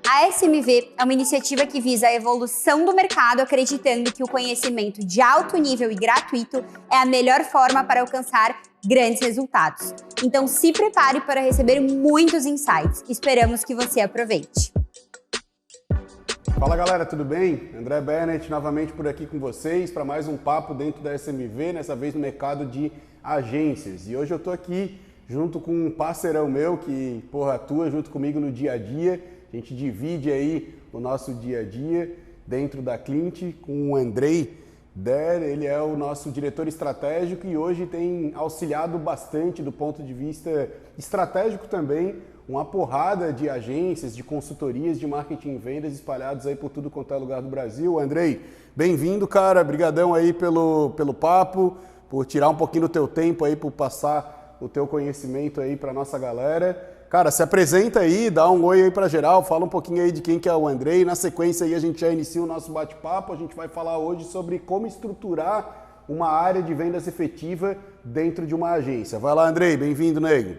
A SMV é uma iniciativa que visa a evolução do mercado, acreditando que o conhecimento de alto nível e gratuito é a melhor forma para alcançar grandes resultados. Então se prepare para receber muitos insights. Esperamos que você aproveite. Fala galera, tudo bem? André Bennett novamente por aqui com vocês para mais um papo dentro da SMV, nessa vez no mercado de agências. E hoje eu tô aqui junto com um parceirão meu que atua junto comigo no dia a dia. A gente divide aí o nosso dia a dia dentro da Clint com o Andrei Der. Ele é o nosso diretor estratégico e hoje tem auxiliado bastante do ponto de vista estratégico também uma porrada de agências, de consultorias de marketing e vendas espalhados aí por tudo quanto é lugar do Brasil. Andrei, bem-vindo, cara. Brigadão aí pelo papo, por tirar um pouquinho do teu tempo aí, por passar o teu conhecimento aí para nossa galera. Cara, se apresenta aí, dá um oi aí pra geral, fala um pouquinho aí de quem que é o Andrei. Na sequência aí a gente já inicia o nosso bate-papo. A gente vai falar hoje sobre como estruturar uma área de vendas efetiva dentro de uma agência. Vai lá, Andrei, bem-vindo, nego.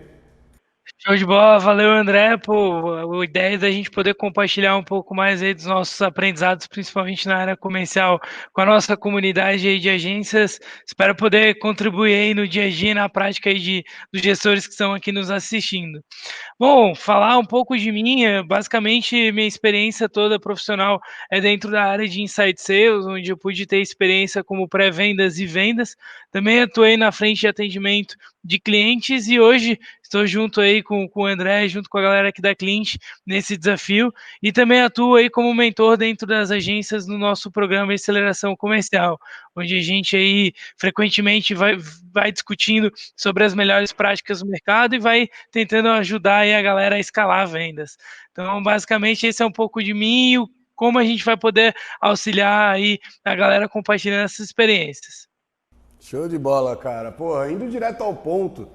Show de bola, valeu André, a ideia da gente poder compartilhar um pouco mais aí dos nossos aprendizados, principalmente na área comercial, com a nossa comunidade aí de agências. Espero poder contribuir aí no dia a dia, na prática aí dos gestores que estão aqui nos assistindo. Bom, falar um pouco de mim, basicamente minha experiência toda profissional é dentro da área de Inside Sales, onde eu pude ter experiência como pré-vendas e vendas. Também atuei na frente de atendimento de clientes e hoje estou junto aí com o André, junto com a galera aqui da Clint, nesse desafio, e também atuo aí como mentor dentro das agências no nosso programa de aceleração comercial, onde a gente aí frequentemente vai discutindo sobre as melhores práticas do mercado e vai tentando ajudar aí a galera a escalar vendas. Então, basicamente, esse é um pouco de mim e como a gente vai poder auxiliar aí a galera compartilhando essas experiências. Show de bola, cara. Indo direto ao ponto,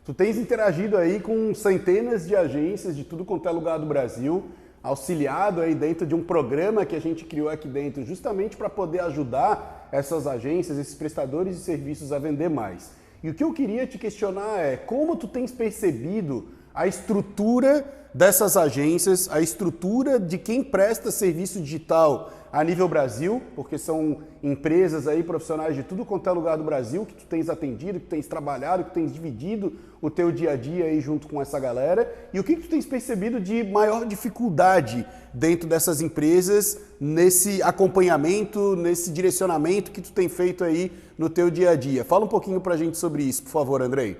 tu tens interagido aí com centenas de agências de tudo quanto é lugar do Brasil, auxiliado aí dentro de um programa que a gente criou aqui dentro justamente para poder ajudar essas agências, esses prestadores de serviços a vender mais. E o que eu queria te questionar é como tu tens percebido a estrutura dessas agências, a estrutura de quem presta serviço digital a nível Brasil, porque são empresas aí, profissionais de tudo quanto é lugar do Brasil, que tu tens atendido, que tu tens trabalhado, que tu tens dividido o teu dia a dia aí junto com essa galera, e o que tu tens percebido de maior dificuldade dentro dessas empresas, nesse acompanhamento, nesse direcionamento que tu tem feito aí no teu dia a dia. Fala um pouquinho pra gente sobre isso, por favor, Andrei.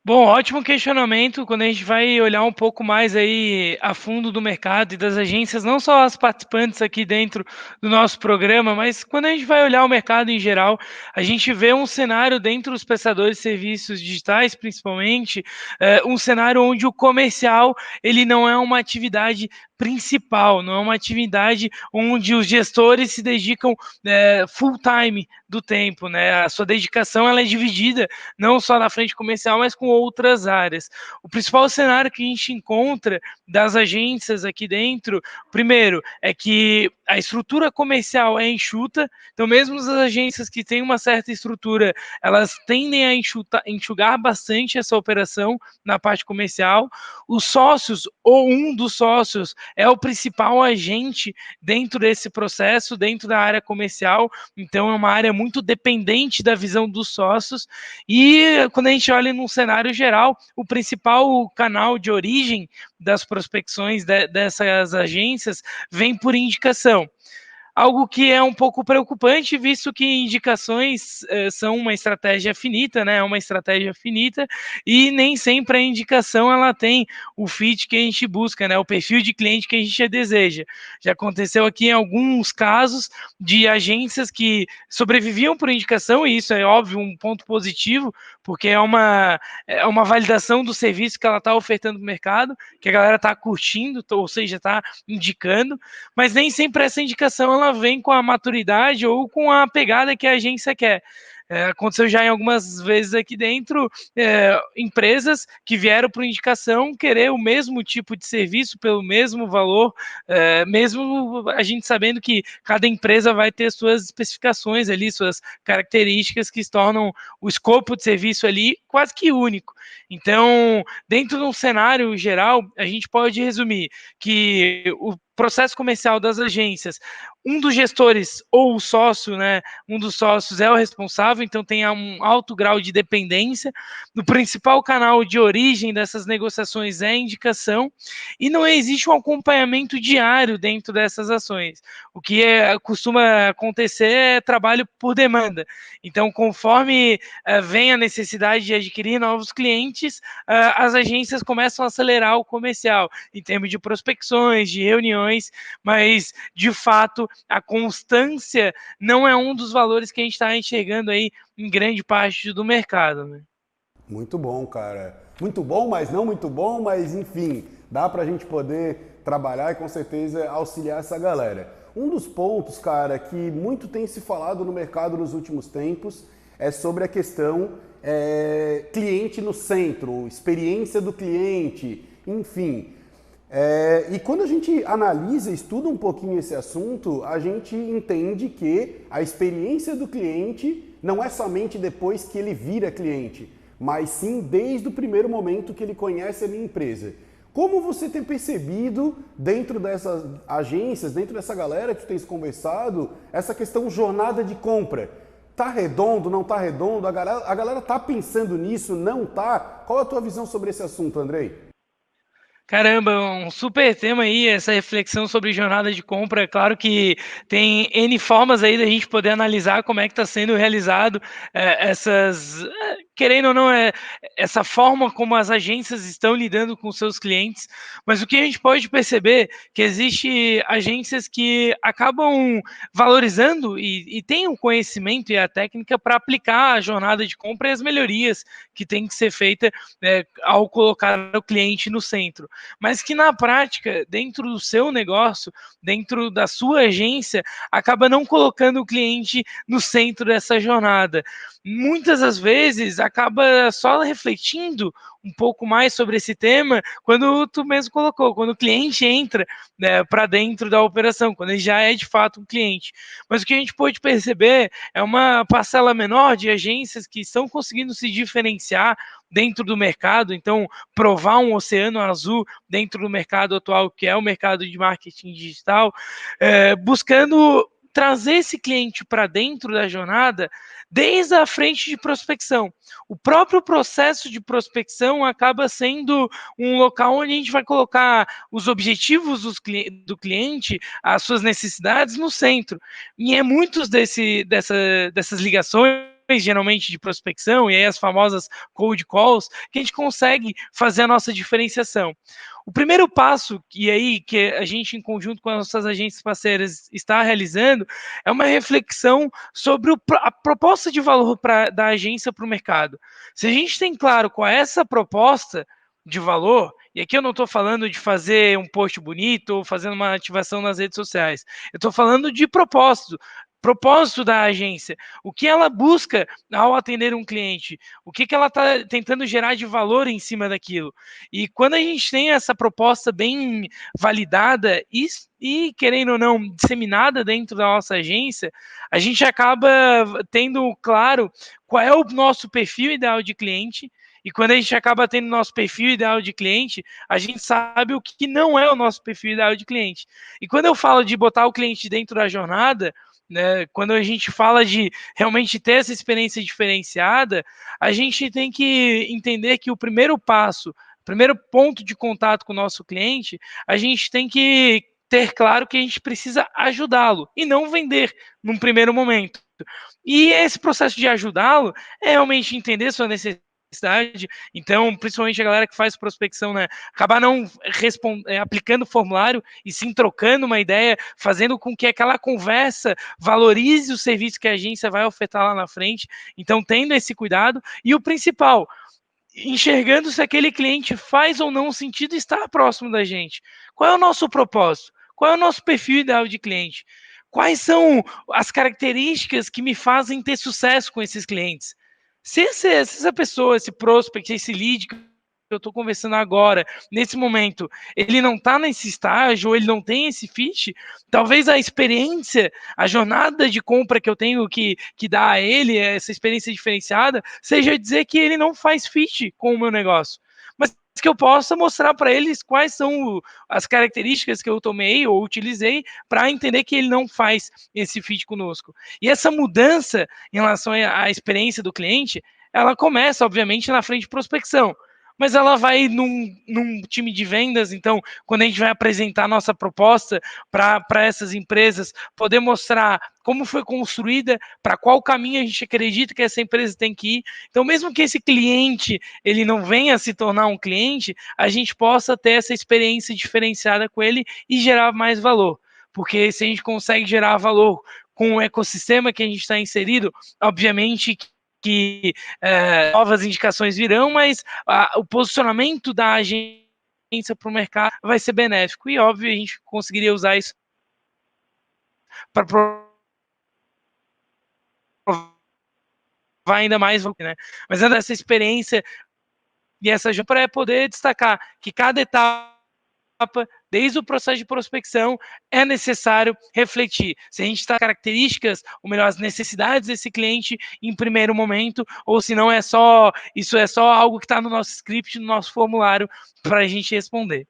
Bom, ótimo questionamento. Quando a gente vai olhar um pouco mais aí a fundo do mercado e das agências, não só as participantes aqui dentro do nosso programa, mas quando a gente vai olhar o mercado em geral, a gente vê um cenário dentro dos prestadores de serviços digitais, principalmente, um cenário onde o comercial ele não é uma atividade principal, não é uma atividade onde os gestores se dedicam full time do tempo, né? A sua dedicação ela é dividida não só na frente comercial, mas com outras áreas. O principal cenário que a gente encontra das agências aqui dentro, primeiro, é que a estrutura comercial é enxuta, então mesmo as agências que têm uma certa estrutura, elas tendem a enxugar bastante essa operação na parte comercial. Os sócios, ou um dos sócios, é o principal agente dentro desse processo, dentro da área comercial, então é uma área muito dependente da visão dos sócios, e quando a gente olha num cenário geral, o principal canal de origem das prospecções dessas agências vem por indicação. Algo que é um pouco preocupante, visto que indicações são uma estratégia finita, né? É uma estratégia finita, e nem sempre a indicação ela tem o fit que a gente busca, né? O perfil de cliente que a gente deseja. Já aconteceu aqui em alguns casos de agências que sobreviviam por indicação, e isso é óbvio um ponto positivo, porque é uma validação do serviço que ela está ofertando no mercado, que a galera está curtindo, ou seja, está indicando, mas nem sempre essa indicação ela vem com a maturidade ou com a pegada que a agência quer. Aconteceu já em algumas vezes aqui dentro, empresas que vieram por indicação querer o mesmo tipo de serviço pelo mesmo valor, mesmo a gente sabendo que cada empresa vai ter suas especificações ali, suas características que tornam o escopo de serviço ali quase que único. Então, dentro de um cenário geral, a gente pode resumir que o processo comercial das agências, um dos gestores ou o sócio, né, um dos sócios é o responsável, então tem um alto grau de dependência. O principal canal de origem dessas negociações é a indicação e não existe um acompanhamento diário dentro dessas ações. O que costuma acontecer é trabalho por demanda. Então, conforme vem a necessidade de adquirir novos clientes, as agências começam a acelerar o comercial em termos de prospecções, de reuniões, mas de fato a constância não é um dos valores que a gente está enxergando aí em grande parte do mercado, né? Muito bom, cara. Muito bom, mas não muito bom, mas enfim, dá pra gente poder trabalhar e com certeza auxiliar essa galera. Um dos pontos, cara, que muito tem se falado no mercado nos últimos tempos é sobre a questão cliente no centro, experiência do cliente, enfim. E quando a gente analisa, estuda um pouquinho esse assunto, a gente entende que a experiência do cliente não é somente depois que ele vira cliente, mas sim desde o primeiro momento que ele conhece a minha empresa. Como você tem percebido dentro dessas agências, dentro dessa galera que tu tens conversado, essa questão jornada de compra? Tá redondo, não tá redondo? A galera tá pensando nisso, não tá? Qual a tua visão sobre esse assunto, Andrei? Caramba, um super tema aí, essa reflexão sobre jornada de compra. Claro que tem N formas aí da gente poder analisar como é que está sendo realizado querendo ou não, essa forma como as agências estão lidando com seus clientes. Mas o que a gente pode perceber é que existe agências que acabam valorizando e têm o conhecimento e a técnica para aplicar a jornada de compra e as melhorias que tem que ser feita ao colocar o cliente no centro, mas que na prática, dentro do seu negócio, dentro da sua agência, acaba não colocando o cliente no centro dessa jornada. Muitas das vezes acaba só refletindo um pouco mais sobre esse tema quando tu mesmo colocou, quando o cliente entra, né, para dentro da operação, quando ele já é de fato um cliente. Mas o que a gente pode perceber é uma parcela menor de agências que estão conseguindo se diferenciar dentro do mercado, então provar um oceano azul dentro do mercado atual, que é o mercado de marketing digital, buscando trazer esse cliente para dentro da jornada desde a frente de prospecção. O próprio processo de prospecção acaba sendo um local onde a gente vai colocar os objetivos do cliente, as suas necessidades no centro. E é muitos dessas ligações, geralmente de prospecção, e aí as famosas cold calls, que a gente consegue fazer a nossa diferenciação. O primeiro passo, e aí que a gente, em conjunto com as nossas agências parceiras, está realizando, é uma reflexão sobre a proposta de valor da agência para o mercado. Se a gente tem claro qual é essa proposta de valor, e aqui eu não estou falando de fazer um post bonito ou fazendo uma ativação nas redes sociais, eu estou falando de propósito da agência, o que ela busca ao atender um cliente, o que ela está tentando gerar de valor em cima daquilo. E quando a gente tem essa proposta bem validada e querendo ou não, disseminada dentro da nossa agência, a gente acaba tendo claro qual é o nosso perfil ideal de cliente. E quando a gente acaba tendo nosso perfil ideal de cliente, a gente sabe o que não é o nosso perfil ideal de cliente. E quando eu falo de botar o cliente dentro da jornada, né, quando a gente fala de realmente ter essa experiência diferenciada, a gente tem que entender que o primeiro passo, o primeiro ponto de contato com o nosso cliente, a gente tem que ter claro que a gente precisa ajudá-lo e não vender num primeiro momento. E esse processo de ajudá-lo é realmente entender sua necessidade. Então, principalmente a galera que faz prospecção, né, acabar não aplicando o formulário e sim trocando uma ideia, fazendo com que aquela conversa valorize o serviço que a agência vai ofertar lá na frente. Então, tendo esse cuidado. E o principal, enxergando se aquele cliente faz ou não sentido estar próximo da gente. Qual é o nosso propósito? Qual é o nosso perfil ideal de cliente? quais são as características que me fazem ter sucesso com esses clientes. Se essa pessoa, esse prospect, esse lead que eu estou conversando agora, nesse momento, ele não está nesse estágio, ou ele não tem esse fit, talvez a experiência, a jornada de compra que eu tenho que dar a ele, essa experiência diferenciada, seja dizer que ele não faz fit com o meu negócio. Mas que eu possa mostrar para eles quais são as características que eu tomei ou utilizei para entender que ele não faz esse fit conosco. E essa mudança em relação à experiência do cliente, ela começa, obviamente, na frente de prospecção, mas ela vai num time de vendas. Então, quando a gente vai apresentar a nossa proposta para essas empresas, poder mostrar como foi construída, para qual caminho a gente acredita que essa empresa tem que ir. Então, mesmo que esse cliente ele não venha a se tornar um cliente, a gente possa ter essa experiência diferenciada com ele e gerar mais valor. Porque se a gente consegue gerar valor com o ecossistema que a gente está inserido, obviamente que novas indicações virão, mas o posicionamento da agência para o mercado vai ser benéfico. E, óbvio, a gente conseguiria usar isso para provar ainda mais, né? Mas essa experiência e essa para poder destacar que cada etapa, desde o processo de prospecção, é necessário refletir se a gente está características, ou melhor, as necessidades desse cliente em primeiro momento, ou se não isso é só algo que está no nosso script, no nosso formulário, para a gente responder.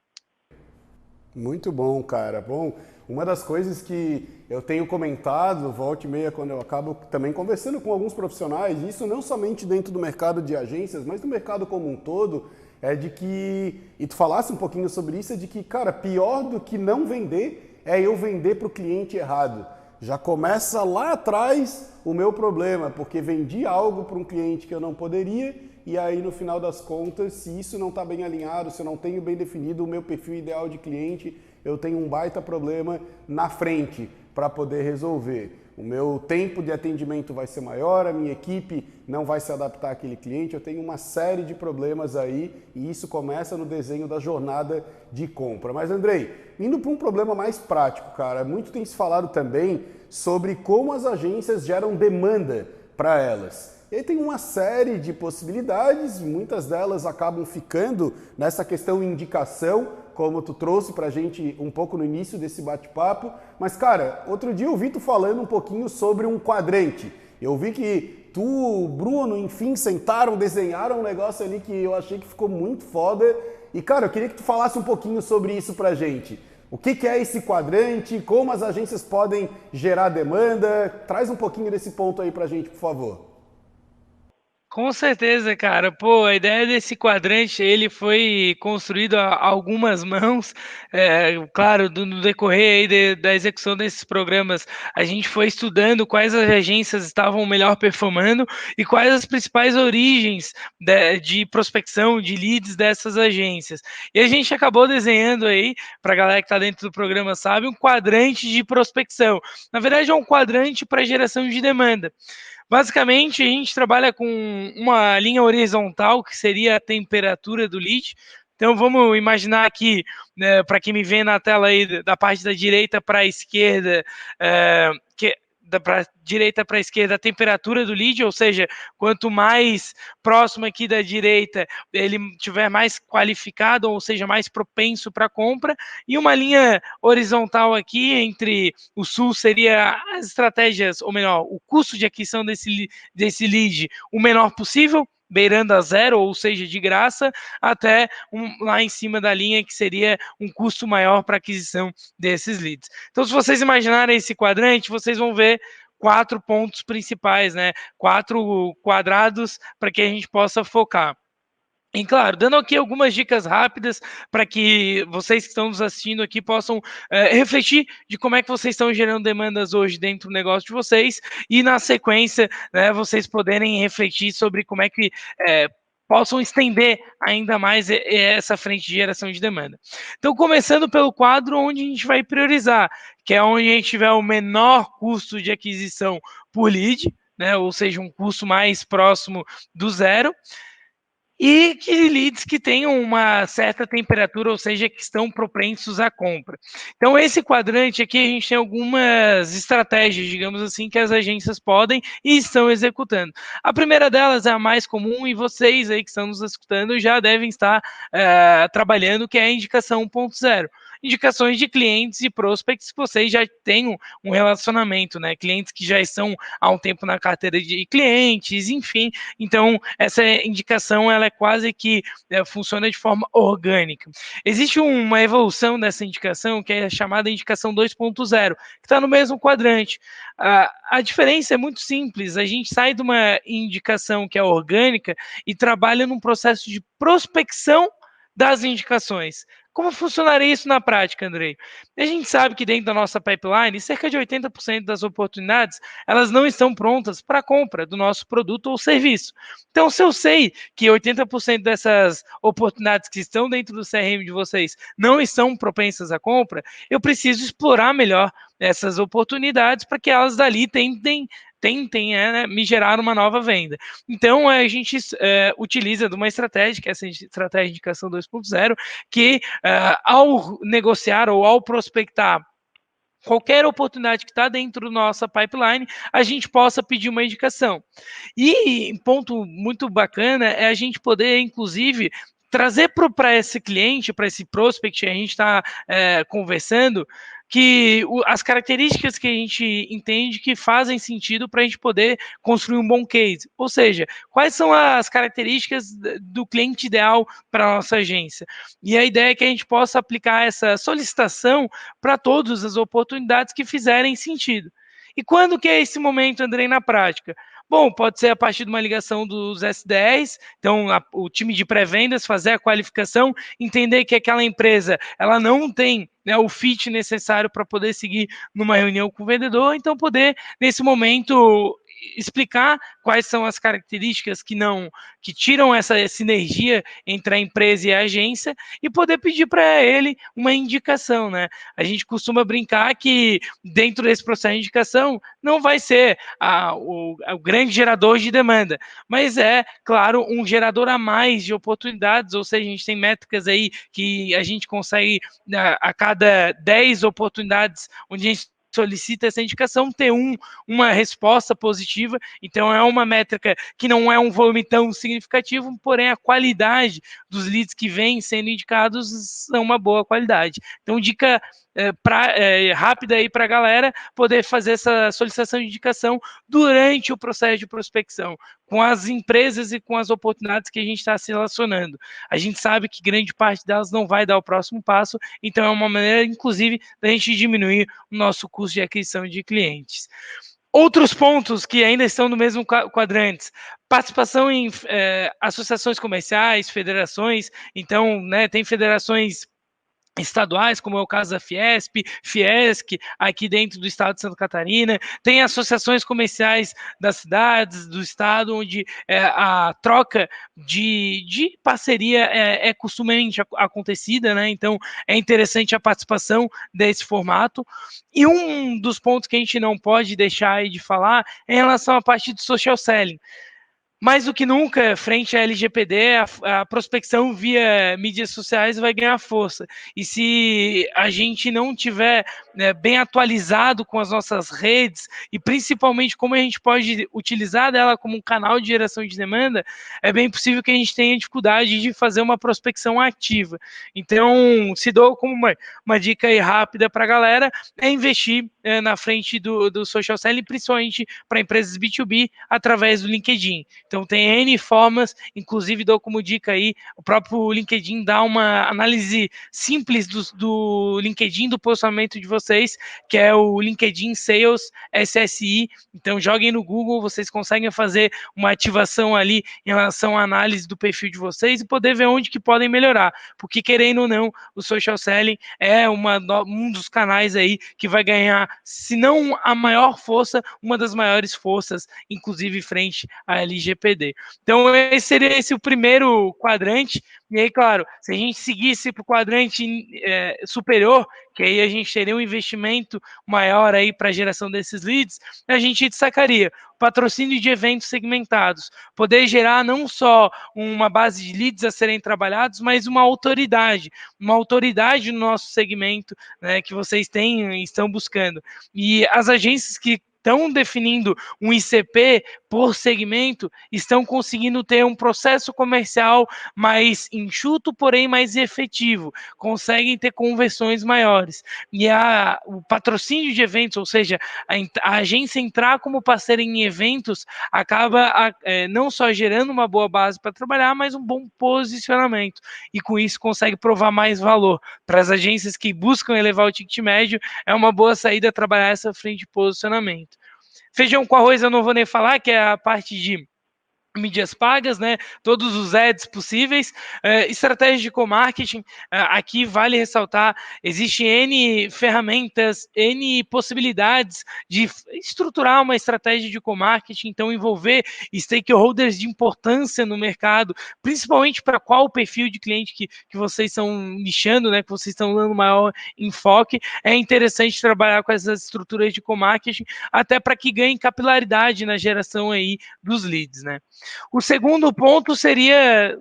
Muito bom, cara. Bom, uma das coisas que eu tenho comentado, volta e meia, quando eu acabo também conversando com alguns profissionais, isso não somente dentro do mercado de agências, mas do mercado como um todo, é de que, e tu falasse um pouquinho sobre isso, é de que, cara, pior do que não vender é eu vender para o cliente errado. Já começa lá atrás o meu problema, porque vendi algo para um cliente que eu não poderia, e aí no final das contas, se isso não está bem alinhado, se eu não tenho bem definido o meu perfil ideal de cliente, eu tenho um baita problema na frente para poder resolver. O meu tempo de atendimento vai ser maior, a minha equipe não vai se adaptar àquele cliente, eu tenho uma série de problemas aí e isso começa no desenho da jornada de compra. Mas, Andrei, indo para um problema mais prático, cara, muito tem se falado também sobre como as agências geram demanda para elas. E aí tem uma série de possibilidades, muitas delas acabam ficando nessa questão indicação, como tu trouxe pra gente um pouco no início desse bate-papo. Mas, cara, outro dia eu vi tu falando um pouquinho sobre um quadrante. Eu vi que tu, Bruno, enfim, sentaram, desenharam um negócio ali que eu achei que ficou muito foda. E, cara, eu queria que tu falasse um pouquinho sobre isso pra gente. O que é esse quadrante? Como as agências podem gerar demanda? Traz um pouquinho desse ponto aí pra gente, por favor. Com certeza, cara. Pô, a ideia desse quadrante, ele foi construído a algumas mãos. Claro, no decorrer aí da execução desses programas, a gente foi estudando quais as agências estavam melhor performando e quais as principais origens de prospecção, de leads dessas agências. E a gente acabou desenhando aí, para a galera que está dentro do programa sabe, um quadrante de prospecção. Na verdade, é um quadrante para geração de demanda. Basicamente, a gente trabalha com uma linha horizontal, que seria a temperatura do lead. Então, vamos imaginar aqui, né, para quem me vê na tela aí, da parte da direita para a esquerda, da direita para a esquerda, a temperatura do lead, ou seja, quanto mais próximo aqui da direita ele tiver mais qualificado, ou seja, mais propenso para compra, e uma linha horizontal aqui entre o sul seria as estratégias, ou melhor, o custo de aquisição desse lead o menor possível, beirando a zero, ou seja, de graça, até lá em cima da linha, que seria um custo maior para aquisição desses leads. Então, se vocês imaginarem esse quadrante, vocês vão ver 4 pontos principais, né? 4 quadrados para que a gente possa focar. E claro, dando aqui algumas dicas rápidas para que vocês que estão nos assistindo aqui possam refletir de como é que vocês estão gerando demandas hoje dentro do negócio de vocês e na sequência, né, vocês poderem refletir sobre como é que possam estender ainda mais essa frente de geração de demanda. Então, começando pelo quadro onde a gente vai priorizar, que é onde a gente tiver o menor custo de aquisição por lead, né, ou seja, um custo mais próximo do zero. e que leads que tenham uma certa temperatura, ou seja, que estão propensos à compra. Então, esse quadrante aqui, a gente tem algumas estratégias, digamos assim, que as agências podem e estão executando. A primeira delas é a mais comum, e vocês aí que estão nos escutando já devem estar trabalhando, que é a indicação 1.0. Indicações de clientes e prospects que vocês já tenham um relacionamento, né? Clientes que já estão há um tempo na carteira de clientes, enfim. Então, essa indicação, ela é quase que funciona de forma orgânica. Existe uma evolução dessa indicação, que é a chamada indicação 2.0, que está no mesmo quadrante. A diferença é muito simples, a gente sai de uma indicação que é orgânica e trabalha num processo de prospecção das indicações. Como funcionaria isso na prática, Andrei? A gente sabe que dentro da nossa pipeline, cerca de 80% das oportunidades, elas não estão prontas para a compra do nosso produto ou serviço. Então, se eu sei que 80% dessas oportunidades que estão dentro do CRM de vocês não estão propensas à compra, eu preciso explorar melhor essas oportunidades para que elas dali tentem me gerar uma nova venda. Então, a gente utiliza de uma estratégia, que é essa estratégia de indicação 2.0, que ao negociar ou ao prospectar qualquer oportunidade que está dentro da nossa pipeline, a gente possa pedir uma indicação. E um ponto muito bacana é a gente poder, inclusive, trazer para esse cliente, para esse prospect que a gente está conversando, que as características que a gente entende que fazem sentido para a gente poder construir um bom case. Ou seja, quais são as características do cliente ideal para a nossa agência. E a ideia é que a gente possa aplicar essa solicitação para todas as oportunidades que fizerem sentido. E quando que é esse momento, Andrei, na prática? Bom, pode ser a partir de uma ligação dos SDRs, então o time de pré-vendas fazer a qualificação, entender que aquela empresa ela não tem, né, o fit necessário para poder seguir numa reunião com o vendedor, então poder, nesse momento, explicar quais são as características que tiram essa sinergia entre a empresa e a agência e poder pedir para ele uma indicação, né? A gente costuma brincar que dentro desse processo de indicação não vai ser o grande gerador de demanda, mas é, claro, um gerador a mais de oportunidades, ou seja, a gente tem métricas aí que a gente consegue, a cada 10 oportunidades onde a gente solicita essa indicação, ter uma resposta positiva. Então, é uma métrica que não é um volume tão significativo, porém, a qualidade dos leads que vêm sendo indicados são uma boa qualidade. Então, dica rápida aí para a galera poder fazer essa solicitação de indicação durante o processo de prospecção, com as empresas e com as oportunidades que a gente está se relacionando. A gente sabe que grande parte delas não vai dar o próximo passo, então é uma maneira, inclusive, da gente diminuir o nosso custo de aquisição de clientes. Outros pontos que ainda estão no mesmo quadrante: participação em associações comerciais, federações. Então, né, tem federações estaduais, como é o caso da Fiesp, Fiesc, aqui dentro do estado de Santa Catarina, tem associações comerciais das cidades, do estado, onde a troca de parceria é costumeiramente acontecida, né? Então é interessante a participação desse formato. E um dos pontos que a gente não pode deixar de falar é em relação à parte do social selling. Mais do que nunca, frente à LGPD, a prospecção via mídias sociais vai ganhar força. E se a gente não tiver, né, bem atualizado com as nossas redes, e principalmente como a gente pode utilizar dela como um canal de geração de demanda, é bem possível que a gente tenha dificuldade de fazer uma prospecção ativa. Então, se dou como uma dica aí rápida para a galera, é investir na frente do social selling, principalmente para empresas B2B, através do LinkedIn. Então, tem N formas, inclusive dou como dica aí, o próprio LinkedIn dá uma análise simples do LinkedIn, do posicionamento de vocês, que é o LinkedIn Sales SSI. Então, joguem no Google, vocês conseguem fazer uma ativação ali em relação à análise do perfil de vocês e poder ver onde que podem melhorar. Porque, querendo ou não, o social selling é um dos canais aí que vai ganhar, se não a maior força, uma das maiores forças, inclusive frente à LGPD. Então, esse seria o primeiro quadrante, E aí, claro, se a gente seguisse para o quadrante superior, que aí a gente teria um investimento maior aí para a geração desses leads, a gente destacaria patrocínio de eventos segmentados, poder gerar não só uma base de leads a serem trabalhados, mas uma autoridade no nosso segmento, né, que vocês têm e estão buscando. E as agências que estão definindo um ICP por segmento, estão conseguindo ter um processo comercial mais enxuto, porém mais efetivo, conseguem ter conversões maiores. E o patrocínio de eventos, ou seja, a agência entrar como parceira em eventos, acaba não só gerando uma boa base para trabalhar, mas um bom posicionamento. E com isso consegue provar mais valor. Para as agências que buscam elevar o ticket médio, é uma boa saída trabalhar essa frente de posicionamento. Feijão com arroz eu não vou nem falar, que é a parte de mídias pagas, né? Todos os ads possíveis, estratégia de co-marketing, aqui vale ressaltar, existem N ferramentas, N possibilidades de estruturar uma estratégia de co-marketing, então envolver stakeholders de importância no mercado, principalmente para qual perfil de cliente que vocês estão nichando, né? Que vocês estão dando maior enfoque, é interessante trabalhar com essas estruturas de co-marketing, até para que ganhem capilaridade na geração aí dos leads, né? O segundo ponto seria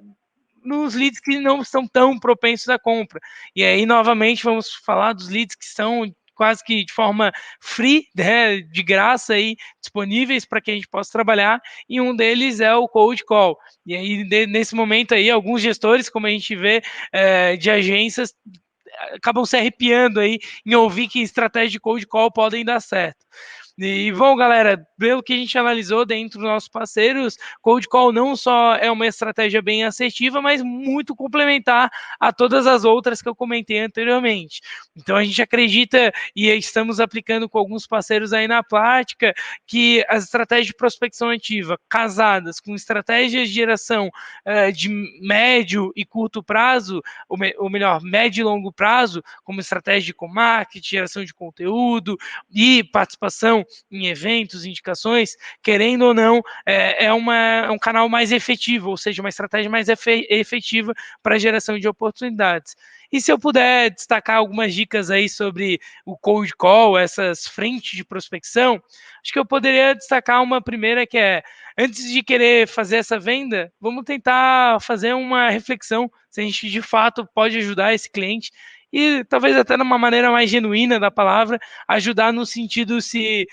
nos leads que não estão tão propensos à compra. E aí, novamente, vamos falar dos leads que são quase que de forma free, né, de graça aí, disponíveis para que a gente possa trabalhar, e um deles é o cold call. E aí, nesse momento aí, alguns gestores, como a gente vê, de agências, acabam se arrepiando aí em ouvir que estratégias de cold call podem dar certo. E, bom, galera, pelo que a gente analisou dentro dos nossos parceiros, Cold Call não só é uma estratégia bem assertiva, mas muito complementar a todas as outras que eu comentei anteriormente. Então, a gente acredita, e estamos aplicando com alguns parceiros aí na prática, que as estratégias de prospecção ativa, casadas com estratégias de geração de médio e curto prazo, ou melhor, médio e longo prazo, como estratégia de co-marketing, geração de conteúdo e participação em eventos, indicações, querendo ou não, é um canal mais efetivo, ou seja, uma estratégia mais efetiva para a geração de oportunidades. E se eu puder destacar algumas dicas aí sobre o cold call, essas frentes de prospecção, acho que eu poderia destacar uma primeira que é, antes de querer fazer essa venda, vamos tentar fazer uma reflexão se a gente de fato pode ajudar esse cliente e talvez até de uma maneira mais genuína da palavra, ajudar no sentido se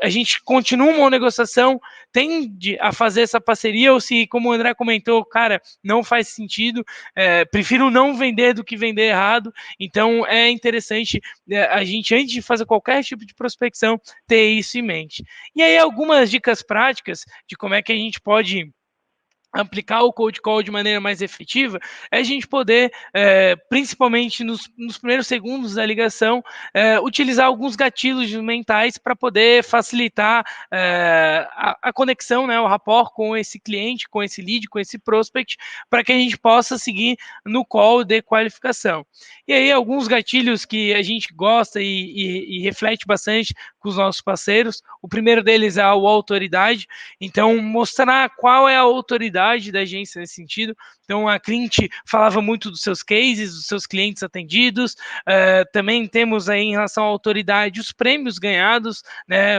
a gente continua uma negociação, tende a fazer essa parceria, ou se, como o André comentou, cara, não faz sentido, prefiro não vender do que vender errado, então é interessante a gente, antes de fazer qualquer tipo de prospecção, ter isso em mente. E aí algumas dicas práticas de como é que a gente pode aplicar o cold call de maneira mais efetiva, é a gente poder, principalmente nos primeiros segundos da ligação, utilizar alguns gatilhos mentais para poder facilitar a conexão, né, o rapport com esse cliente, com esse lead, com esse prospect, para que a gente possa seguir no call de qualificação. E aí, alguns gatilhos que a gente gosta e reflete bastante com os nossos parceiros, o primeiro deles é a autoridade, então mostrar qual é a autoridade da agência nesse sentido. Então, a Clint falava muito dos seus cases, dos seus clientes atendidos. Também temos aí, em relação à autoridade, os prêmios ganhados, né?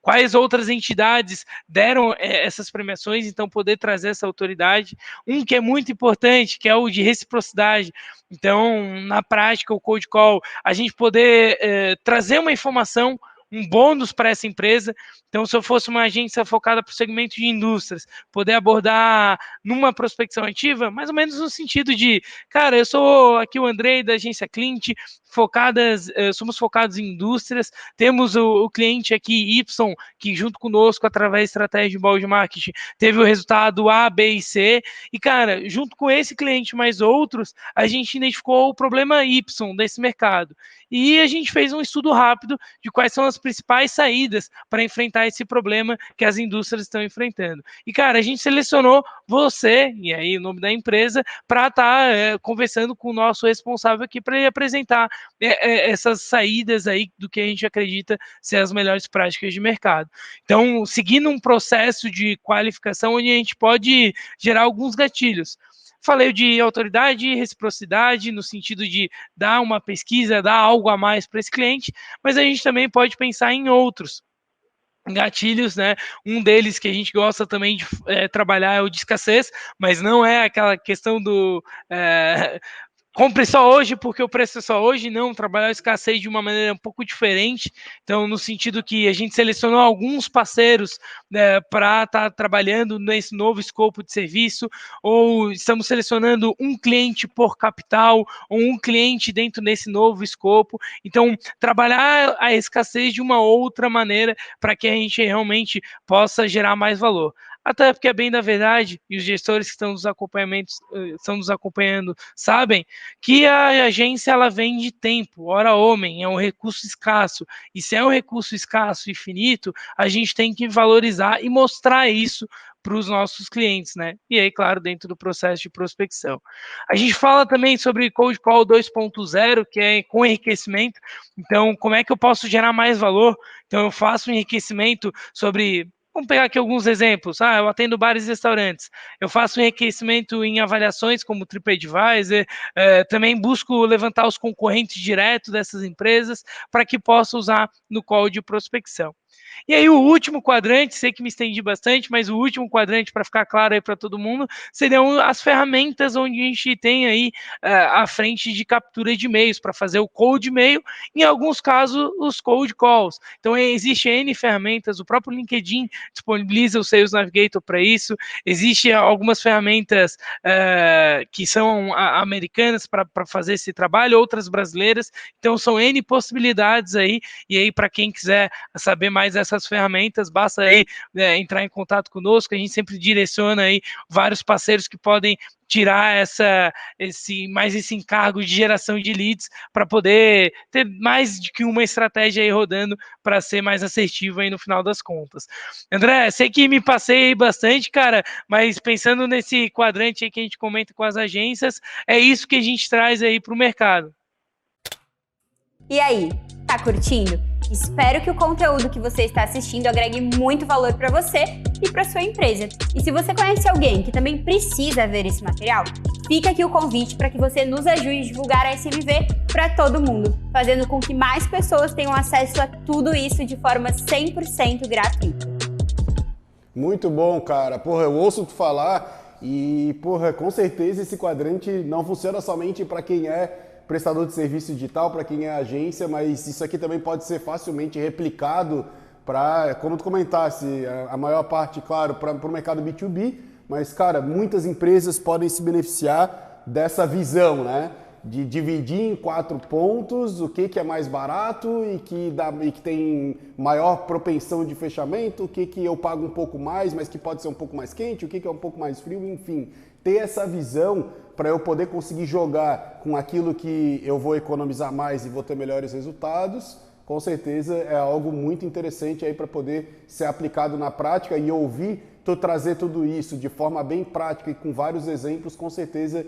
Quais outras entidades deram essas premiações, então poder trazer essa autoridade. Um que é muito importante, que é o de reciprocidade. Então, na prática, o cold call, a gente poder trazer uma informação, um bônus para essa empresa. Então, se eu fosse uma agência focada para o segmento de indústrias, poder abordar numa prospecção ativa, mais ou menos no sentido de, cara, eu sou aqui o Andrei da agência Clint, somos focados em indústrias, temos o cliente aqui, Y, que junto conosco, através de estratégia de balde marketing, teve o resultado A, B e C, e, cara, junto com esse cliente mais outros, a gente identificou o problema Y desse mercado. E a gente fez um estudo rápido de quais são as principais saídas para enfrentar esse problema que as indústrias estão enfrentando. E, cara, a gente selecionou você, e aí o nome da empresa, para estar conversando com o nosso responsável aqui para ele apresentar essas saídas aí do que a gente acredita ser as melhores práticas de mercado. Então, seguindo um processo de qualificação onde a gente pode gerar alguns gatilhos. Falei de autoridade e reciprocidade, no sentido de dar uma pesquisa, dar algo a mais para esse cliente, mas a gente também pode pensar em outros gatilhos, né? Um deles que a gente gosta também de trabalhar é o de escassez, mas não é aquela questão do compre só hoje porque o preço é só hoje, não, trabalhar a escassez de uma maneira um pouco diferente, então no sentido que a gente selecionou alguns parceiros, né, para estar trabalhando nesse novo escopo de serviço, ou estamos selecionando um cliente por capital, ou um cliente dentro desse novo escopo, então trabalhar a escassez de uma outra maneira para que a gente realmente possa gerar mais valor. Até porque, bem da verdade, e os gestores que estão nos acompanhando sabem, que a agência ela vende tempo, hora homem, é um recurso escasso. E se é um recurso escasso e finito, a gente tem que valorizar e mostrar isso para os nossos clientes, né? E aí, claro, dentro do processo de prospecção. A gente fala também sobre Cold Call 2.0, que é com enriquecimento. Então, como é que eu posso gerar mais valor? Então, eu faço um enriquecimento sobre. Vamos pegar aqui alguns exemplos. Eu atendo bares e restaurantes. Eu faço um enriquecimento em avaliações como TripAdvisor. Também busco levantar os concorrentes direto dessas empresas para que possa usar no call de prospecção. E aí o último quadrante, sei que me estendi bastante, mas o último quadrante, para ficar claro aí para todo mundo, seriam as ferramentas onde a gente tem aí a frente de captura de e-mails para fazer o cold e-mail, em alguns casos os cold calls. Então existe N ferramentas, o próprio LinkedIn disponibiliza o Sales Navigator para isso, existem algumas ferramentas que são americanas para fazer esse trabalho, outras brasileiras, então são N possibilidades aí, e aí para quem quiser saber mais dessas ferramentas, basta aí entrar em contato conosco, a gente sempre direciona aí vários parceiros que podem tirar esse encargo de geração de leads para poder ter mais de que uma estratégia aí rodando para ser mais assertivo aí no final das contas. André, sei que me passei bastante, cara, mas pensando nesse quadrante aí que a gente comenta com as agências, é isso que a gente traz aí para o mercado. E aí, tá curtindo? Espero que o conteúdo que você está assistindo agregue muito valor para você e para sua empresa. E se você conhece alguém que também precisa ver esse material, fica aqui o convite para que você nos ajude a divulgar a SMV para todo mundo, fazendo com que mais pessoas tenham acesso a tudo isso de forma 100% gratuita. Muito bom, cara. Porra, eu ouço tu falar e, porra, com certeza esse quadrante não funciona somente para quem é prestador de serviço digital, para quem é agência, mas isso aqui também pode ser facilmente replicado para, como tu comentasse, a maior parte, claro, para o mercado B2B, mas, cara, muitas empresas podem se beneficiar dessa visão, né? De dividir em 4 pontos o que é mais barato e que tem maior propensão de fechamento, o que eu pago um pouco mais, mas que pode ser um pouco mais quente, o que é um pouco mais frio, enfim. Ter essa visão para eu poder conseguir jogar com aquilo que eu vou economizar mais e vou ter melhores resultados, com certeza é algo muito interessante aí para poder ser aplicado na prática, e ouvir tu trazer tudo isso de forma bem prática e com vários exemplos, com certeza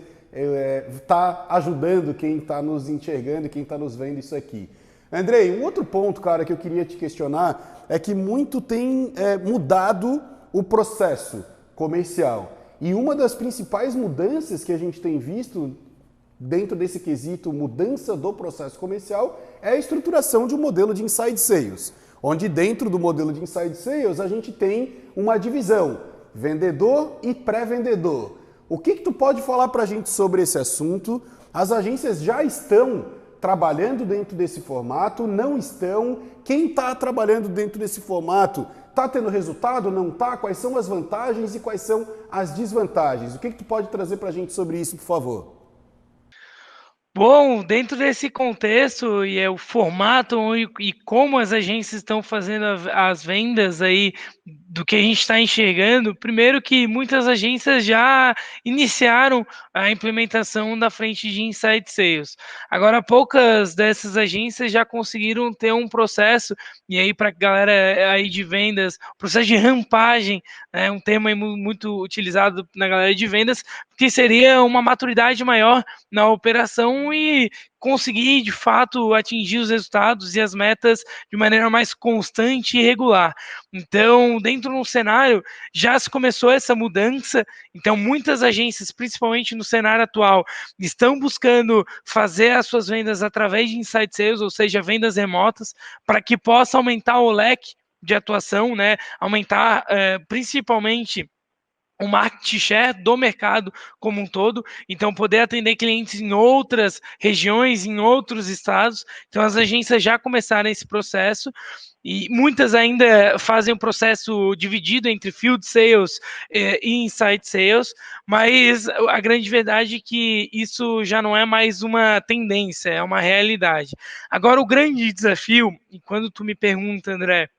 está ajudando quem está nos enxergando, quem está nos vendo isso aqui. Andrei, um outro ponto, cara, que eu queria te questionar é que muito tem mudado o processo comercial. E uma das principais mudanças que a gente tem visto dentro desse quesito mudança do processo comercial é a estruturação de um modelo de inside sales, onde dentro do modelo de inside sales a gente tem uma divisão, vendedor e pré-vendedor. O que tu pode falar para a gente sobre esse assunto? As agências já estão trabalhando dentro desse formato, não estão? Quem está trabalhando dentro desse formato está tendo resultado, não está? Quais são as vantagens e quais são as desvantagens? O que tu pode trazer para a gente sobre isso, por favor? Bom, dentro desse contexto e o formato e como as agências estão fazendo as vendas aí do que a gente está enxergando, primeiro que muitas agências já iniciaram a implementação da frente de Inside Sales. Agora, poucas dessas agências já conseguiram ter um processo, e aí para a galera aí de vendas, processo de rampagem, um termo aí muito utilizado na galera de vendas, que seria uma maturidade maior na operação e conseguir, de fato, atingir os resultados e as metas de maneira mais constante e regular. Então, dentro de um cenário, já se começou essa mudança, então muitas agências, principalmente no cenário atual, estão buscando fazer as suas vendas através de inside sales, ou seja, vendas remotas, para que possa aumentar o leque de atuação, né? Aumentar principalmente o market share do mercado como um todo, então poder atender clientes em outras regiões, em outros estados. Então as agências já começaram esse processo e muitas ainda fazem um processo dividido entre field sales e inside sales, mas a grande verdade é que isso já não é mais uma tendência, é uma realidade. Agora o grande desafio, e quando tu me pergunta, André,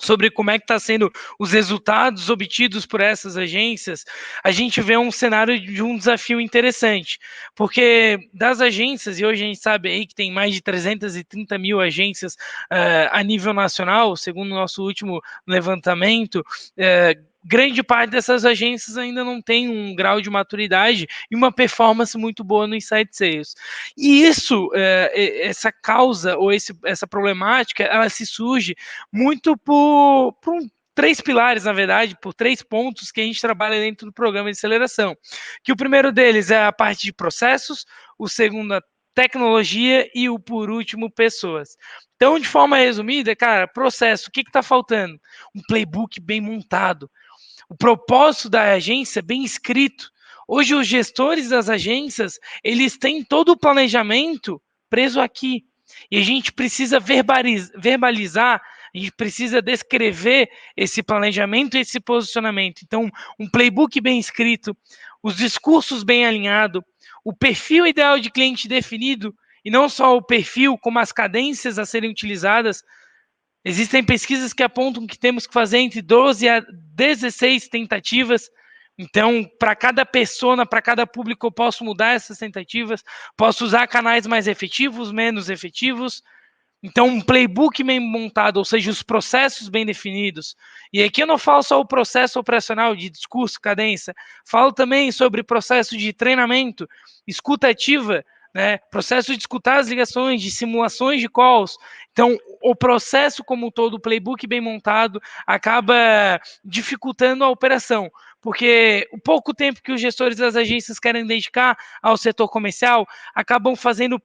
sobre como é que está sendo os resultados obtidos por essas agências, a gente vê um cenário de um desafio interessante, porque das agências, e hoje a gente sabe aí que tem mais de 330 mil agências a nível nacional, segundo o nosso último levantamento, grande parte dessas agências ainda não tem um grau de maturidade e uma performance muito boa no inside sales. E isso, essa causa ou essa problemática, ela se surge muito por três pilares, na verdade, por 3 pontos que a gente trabalha dentro do programa de aceleração. Que o primeiro deles é a parte de processos, o segundo a tecnologia e o por último pessoas. Então, de forma resumida, cara, processo, o que está faltando? Um playbook bem montado, o propósito da agência bem escrito. Hoje os gestores das agências, eles têm todo o planejamento preso aqui. E a gente precisa verbalizar, a gente precisa descrever esse planejamento e esse posicionamento. Então, um playbook bem escrito, os discursos bem alinhados, o perfil ideal de cliente definido, e não só o perfil, como as cadências a serem utilizadas. Existem pesquisas que apontam que temos que fazer entre 12 a 16 tentativas. Então, para cada persona, para cada público, eu posso mudar essas tentativas, posso usar canais mais efetivos, menos efetivos. Então, um playbook bem montado, ou seja, os processos bem definidos. E aqui eu não falo só o processo operacional de discurso, cadência, falo também sobre processo de treinamento, escuta ativa, né? Processo de escutar as ligações, de simulações de calls. Então, o processo como um todo, o playbook bem montado, acaba dificultando a operação, porque o pouco tempo que os gestores das agências querem dedicar ao setor comercial, acabam fazendo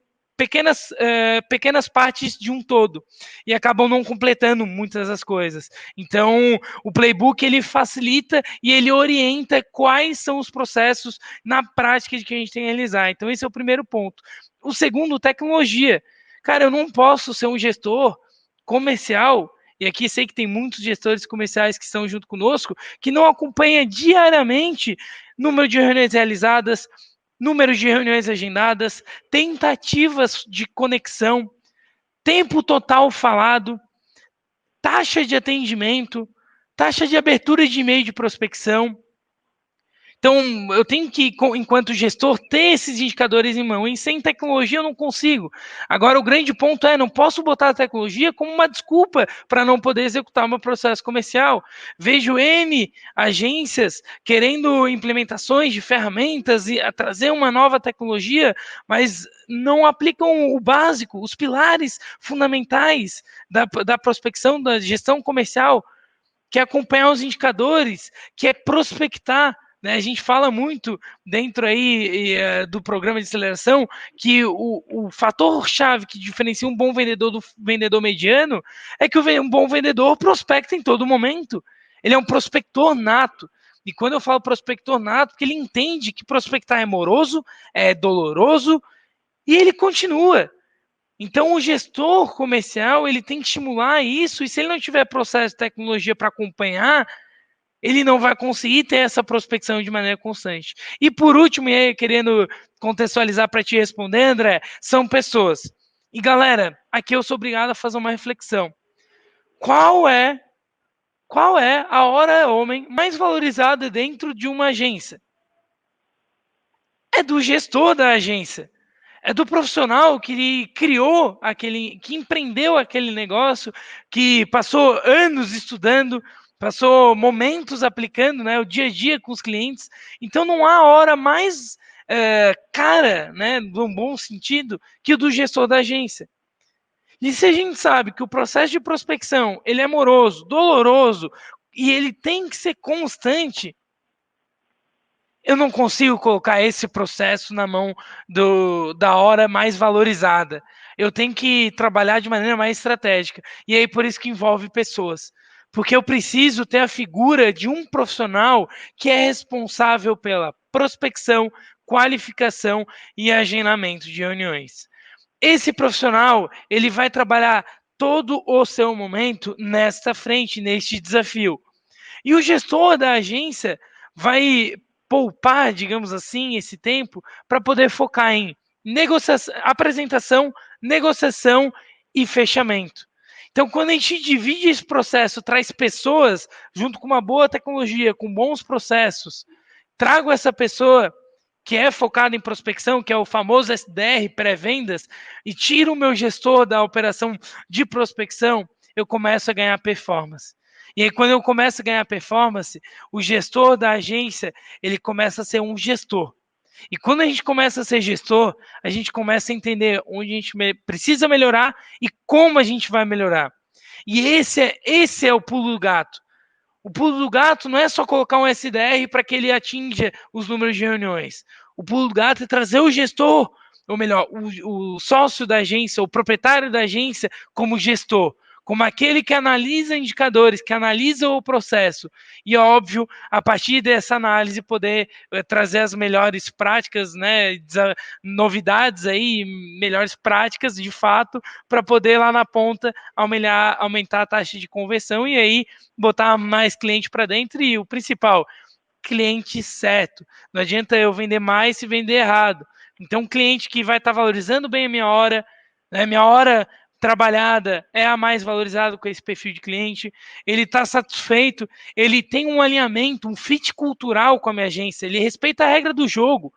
pequenas partes de um todo e acabam não completando muitas das coisas. Então, o playbook ele facilita e ele orienta quais são os processos na prática que a gente tem que realizar. Então, esse é o primeiro ponto. O segundo, tecnologia. Cara, eu não posso ser um gestor comercial, e aqui sei que tem muitos gestores comerciais que estão junto conosco, que não acompanha diariamente número de reuniões realizadas, números de reuniões agendadas, tentativas de conexão, tempo total falado, taxa de atendimento, taxa de abertura de e-mail de prospecção. Então, eu tenho que, enquanto gestor, ter esses indicadores em mão. E sem tecnologia eu não consigo. Agora, o grande ponto é, não posso botar a tecnologia como uma desculpa para não poder executar o meu processo comercial. Vejo N agências querendo implementações de ferramentas e trazer uma nova tecnologia, mas não aplicam o básico, os pilares fundamentais da prospecção, da gestão comercial, que é acompanhar os indicadores, que é prospectar. Né? A gente fala muito dentro aí do programa de aceleração que o fator-chave que diferencia um bom vendedor do vendedor mediano é que um bom vendedor prospecta em todo momento. Ele é um prospector nato. E quando eu falo prospector nato, porque ele entende que prospectar é moroso, é doloroso, e ele continua. Então, o gestor comercial ele tem que estimular isso, e se ele não tiver processo de tecnologia para acompanhar, ele não vai conseguir ter essa prospecção de maneira constante. E por último, e aí, querendo contextualizar para te responder, André, são pessoas. E galera, aqui eu sou obrigado a fazer uma reflexão. Qual é a hora homem mais valorizada dentro de uma agência? É do gestor da agência. É do profissional que criou que empreendeu aquele negócio, que passou anos estudando, passou momentos aplicando, né, o dia a dia com os clientes. Então não há hora mais cara, né, num bom sentido, que o do gestor da agência. E se a gente sabe que o processo de prospecção ele é moroso, doloroso e ele tem que ser constante, eu não consigo colocar esse processo na mão da hora mais valorizada. Eu tenho que trabalhar de maneira mais estratégica. E aí, por isso que envolve pessoas. Porque eu preciso ter a figura de um profissional que é responsável pela prospecção, qualificação e agendamento de reuniões. Esse profissional, ele vai trabalhar todo o seu momento nesta frente, neste desafio. E o gestor da agência vai poupar, digamos assim, esse tempo para poder focar em negociação, apresentação, negociação e fechamento. Então, quando a gente divide esse processo, traz pessoas junto com uma boa tecnologia, com bons processos, trago essa pessoa que é focada em prospecção, que é o famoso SDR, pré-vendas, e tiro o meu gestor da operação de prospecção, eu começo a ganhar performance. E aí, quando eu começo a ganhar performance, o gestor da agência, ele começa a ser um gestor. E quando a gente começa a ser gestor, a gente começa a entender onde a gente precisa melhorar e como a gente vai melhorar. E esse é o pulo do gato. O pulo do gato não é só colocar um SDR para que ele atinja os números de reuniões. O pulo do gato é trazer o gestor, ou melhor, o sócio da agência, o proprietário da agência, como gestor, como aquele que analisa indicadores, que analisa o processo. E, óbvio, a partir dessa análise, poder trazer as melhores práticas, né, novidades aí, melhores práticas, de fato, para poder lá na ponta aumentar a taxa de conversão e aí botar mais cliente para dentro e o principal, cliente certo. Não adianta eu vender mais se vender errado. Então, um cliente que vai estar valorizando bem a minha hora, né, minha hora trabalhada é a mais valorizada com esse perfil de cliente, ele está satisfeito, ele tem um alinhamento, um fit cultural com a minha agência, ele respeita a regra do jogo,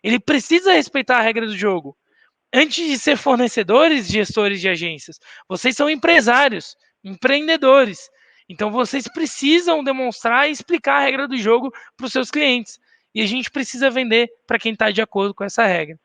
ele precisa respeitar a regra do jogo. Antes de ser fornecedores, gestores de agências, vocês são empresários, empreendedores. Então vocês precisam demonstrar e explicar a regra do jogo para os seus clientes. E a gente precisa vender para quem está de acordo com essa regra.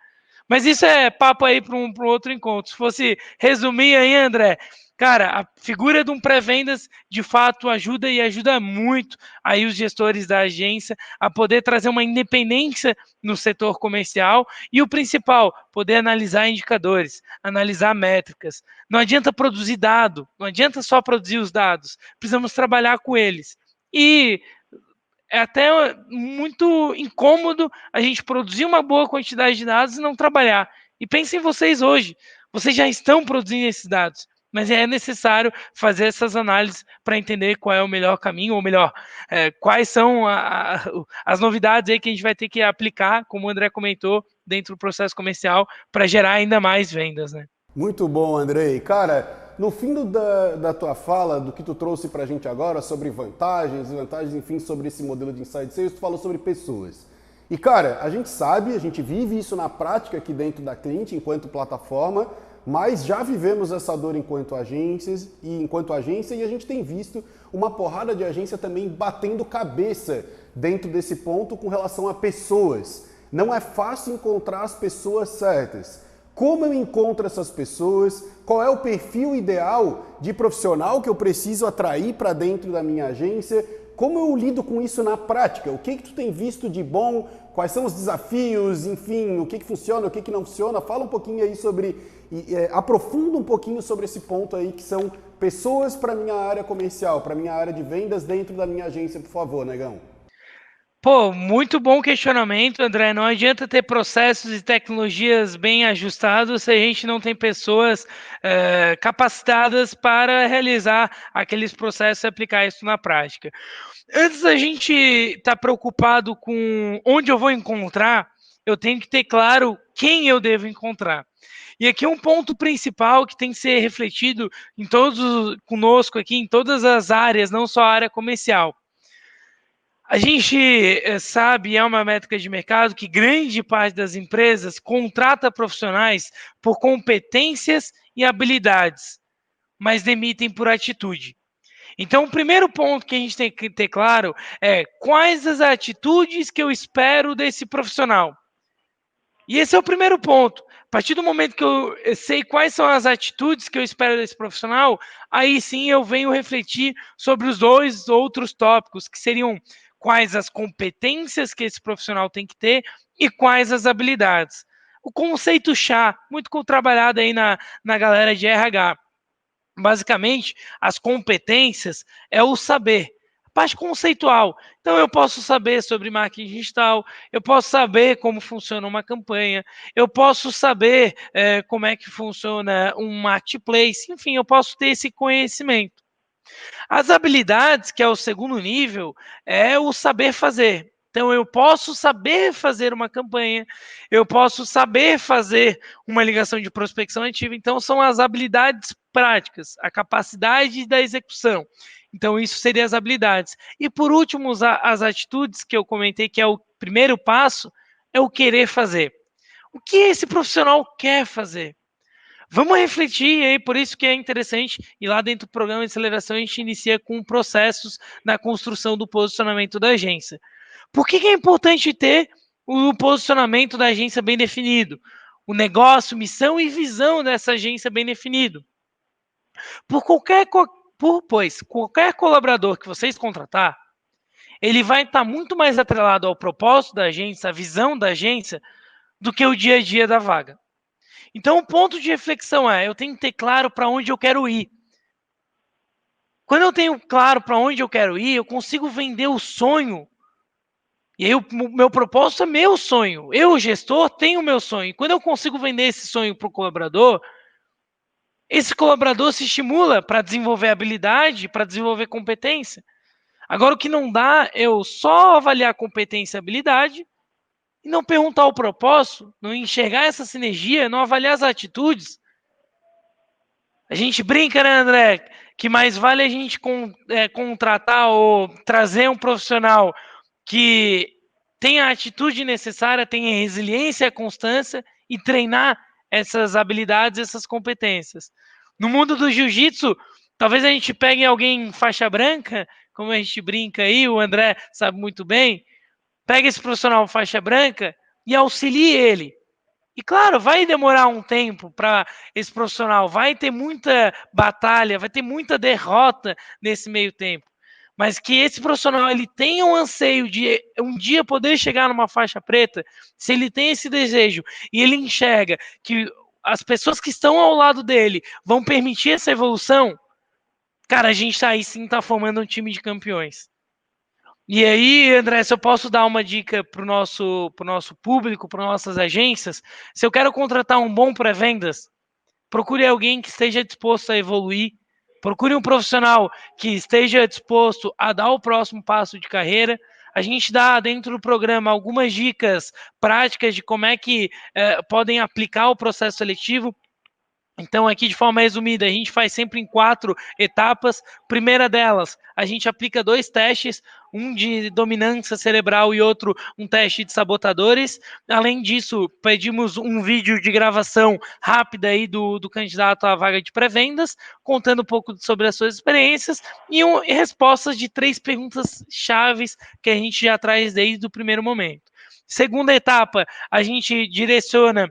Mas isso é papo aí para um outro encontro. Se fosse resumir aí, André, cara, a figura de um pré-vendas de fato ajuda e ajuda muito aí os gestores da agência a poder trazer uma independência no setor comercial e o principal, poder analisar indicadores, analisar métricas. Não adianta produzir dado, não adianta só produzir os dados, precisamos trabalhar com eles. E é até muito incômodo a gente produzir uma boa quantidade de dados e não trabalhar. E pensem vocês hoje, vocês já estão produzindo esses dados, mas é necessário fazer essas análises para entender qual é o melhor caminho, ou melhor, quais são as novidades aí que a gente vai ter que aplicar, como o André comentou, dentro do processo comercial, para gerar ainda mais vendas, né? Muito bom, Andrei. Cara, no fim da tua fala, do que tu trouxe pra gente agora, sobre vantagens, desvantagens, enfim, sobre esse modelo de inside sales, tu falou sobre pessoas. E, cara, a gente sabe, a gente vive isso na prática aqui dentro da Clint, enquanto plataforma, mas já vivemos essa dor enquanto agência e a gente tem visto uma porrada de agência também batendo cabeça dentro desse ponto com relação a pessoas. Não é fácil encontrar as pessoas certas. Como eu encontro essas pessoas? Qual é o perfil ideal de profissional que eu preciso atrair para dentro da minha agência? Como eu lido com isso na prática? O que tu tem visto de bom? Quais são os desafios? Enfim, o que funciona, o que não funciona? Fala um pouquinho aí sobre, aprofunda um pouquinho sobre esse ponto aí que são pessoas para minha área comercial, para minha área de vendas dentro da minha agência, por favor, Negão. Pô, muito bom questionamento, André. Não adianta ter processos e tecnologias bem ajustados se a gente não tem pessoas capacitadas para realizar aqueles processos e aplicar isso na prática. Antes da gente estar preocupado com onde eu vou encontrar, eu tenho que ter claro quem eu devo encontrar. E aqui um ponto principal que tem que ser refletido conosco aqui, em todas as áreas, não só a área comercial. A gente sabe, é uma métrica de mercado, que grande parte das empresas contrata profissionais por competências e habilidades, mas demitem por atitude. Então, o primeiro ponto que a gente tem que ter claro é quais as atitudes que eu espero desse profissional. E esse é o primeiro ponto. A partir do momento que eu sei quais são as atitudes que eu espero desse profissional, aí sim eu venho refletir sobre os dois outros tópicos, que seriam quais as competências que esse profissional tem que ter e quais as habilidades. O conceito chá, muito trabalhado aí na galera de RH. Basicamente, as competências é o saber, a parte conceitual. Então, eu posso saber sobre marketing digital, eu posso saber como funciona uma campanha, eu posso saber como é que funciona um marketplace, enfim, eu posso ter esse conhecimento. As habilidades, que é o segundo nível, é o saber fazer. Então, eu posso saber fazer uma campanha, eu posso saber fazer uma ligação de prospecção ativa. Então, são as habilidades práticas, a capacidade da execução. Então, isso seria as habilidades. E, por último, as atitudes que eu comentei, que é o primeiro passo, é o querer fazer. O que esse profissional quer fazer? Vamos refletir aí, por isso que é interessante, e lá dentro do programa de aceleração a gente inicia com processos na construção do posicionamento da agência. Por que é importante ter o posicionamento da agência bem definido? O negócio, missão e visão dessa agência bem definido. Pois qualquer colaborador que vocês contratar, ele vai estar muito mais atrelado ao propósito da agência, à visão da agência, do que o dia a dia da vaga. Então, o ponto de reflexão é, eu tenho que ter claro para onde eu quero ir. Quando eu tenho claro para onde eu quero ir, eu consigo vender o sonho. E aí, o meu propósito é meu sonho. Eu, gestor, tenho o meu sonho. E quando eu consigo vender esse sonho para o colaborador, esse colaborador se estimula para desenvolver habilidade, para desenvolver competência. Agora, o que não dá é eu só avaliar competência e habilidade e não perguntar o propósito, não enxergar essa sinergia, não avaliar as atitudes. A gente brinca, né, André, que mais vale a gente contratar ou trazer um profissional que tenha a atitude necessária, tenha resiliência e constância e treinar essas habilidades, essas competências. No mundo do jiu-jitsu, talvez a gente pegue alguém faixa branca, como a gente brinca aí, o André sabe muito bem, pegue esse profissional faixa branca e auxilie ele. E claro, vai demorar um tempo para esse profissional, vai ter muita batalha, vai ter muita derrota nesse meio tempo. Mas que esse profissional ele tenha um anseio de um dia poder chegar numa faixa preta, se ele tem esse desejo e ele enxerga que as pessoas que estão ao lado dele vão permitir essa evolução, cara, a gente aí sim está formando um time de campeões. E aí, André, se eu posso dar uma dica para o nosso público, para nossas agências, se eu quero contratar um bom pré-vendas, procure alguém que esteja disposto a evoluir, procure um profissional que esteja disposto a dar o próximo passo de carreira. A gente dá dentro do programa algumas dicas práticas de como é que podem aplicar o processo seletivo. Então, aqui de forma resumida, a gente faz sempre em 4 etapas. Primeira delas, a gente aplica 2 testes, um de dominância cerebral e outro um teste de sabotadores. Além disso, pedimos um vídeo de gravação rápida aí do candidato à vaga de pré-vendas, contando um pouco sobre as suas experiências e respostas de 3 perguntas chaves que a gente já traz desde o primeiro momento. Segunda etapa, a gente direciona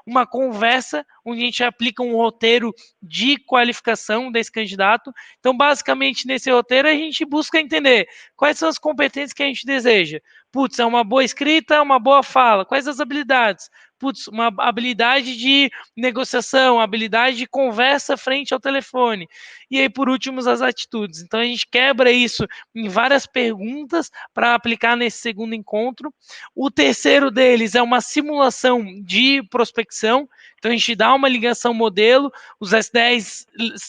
uma conversa onde a gente aplica um roteiro de qualificação desse candidato. Então, basicamente, nesse roteiro, a gente busca entender quais são as competências que a gente deseja. Putz, é uma boa escrita, uma boa fala. Quais as habilidades? Putz, uma habilidade de negociação, habilidade de conversa frente ao telefone. E aí, por último, as atitudes. Então, a gente quebra isso em várias perguntas para aplicar nesse segundo encontro. O terceiro deles é uma simulação de prospecção. Então, a gente dá uma ligação modelo, os S10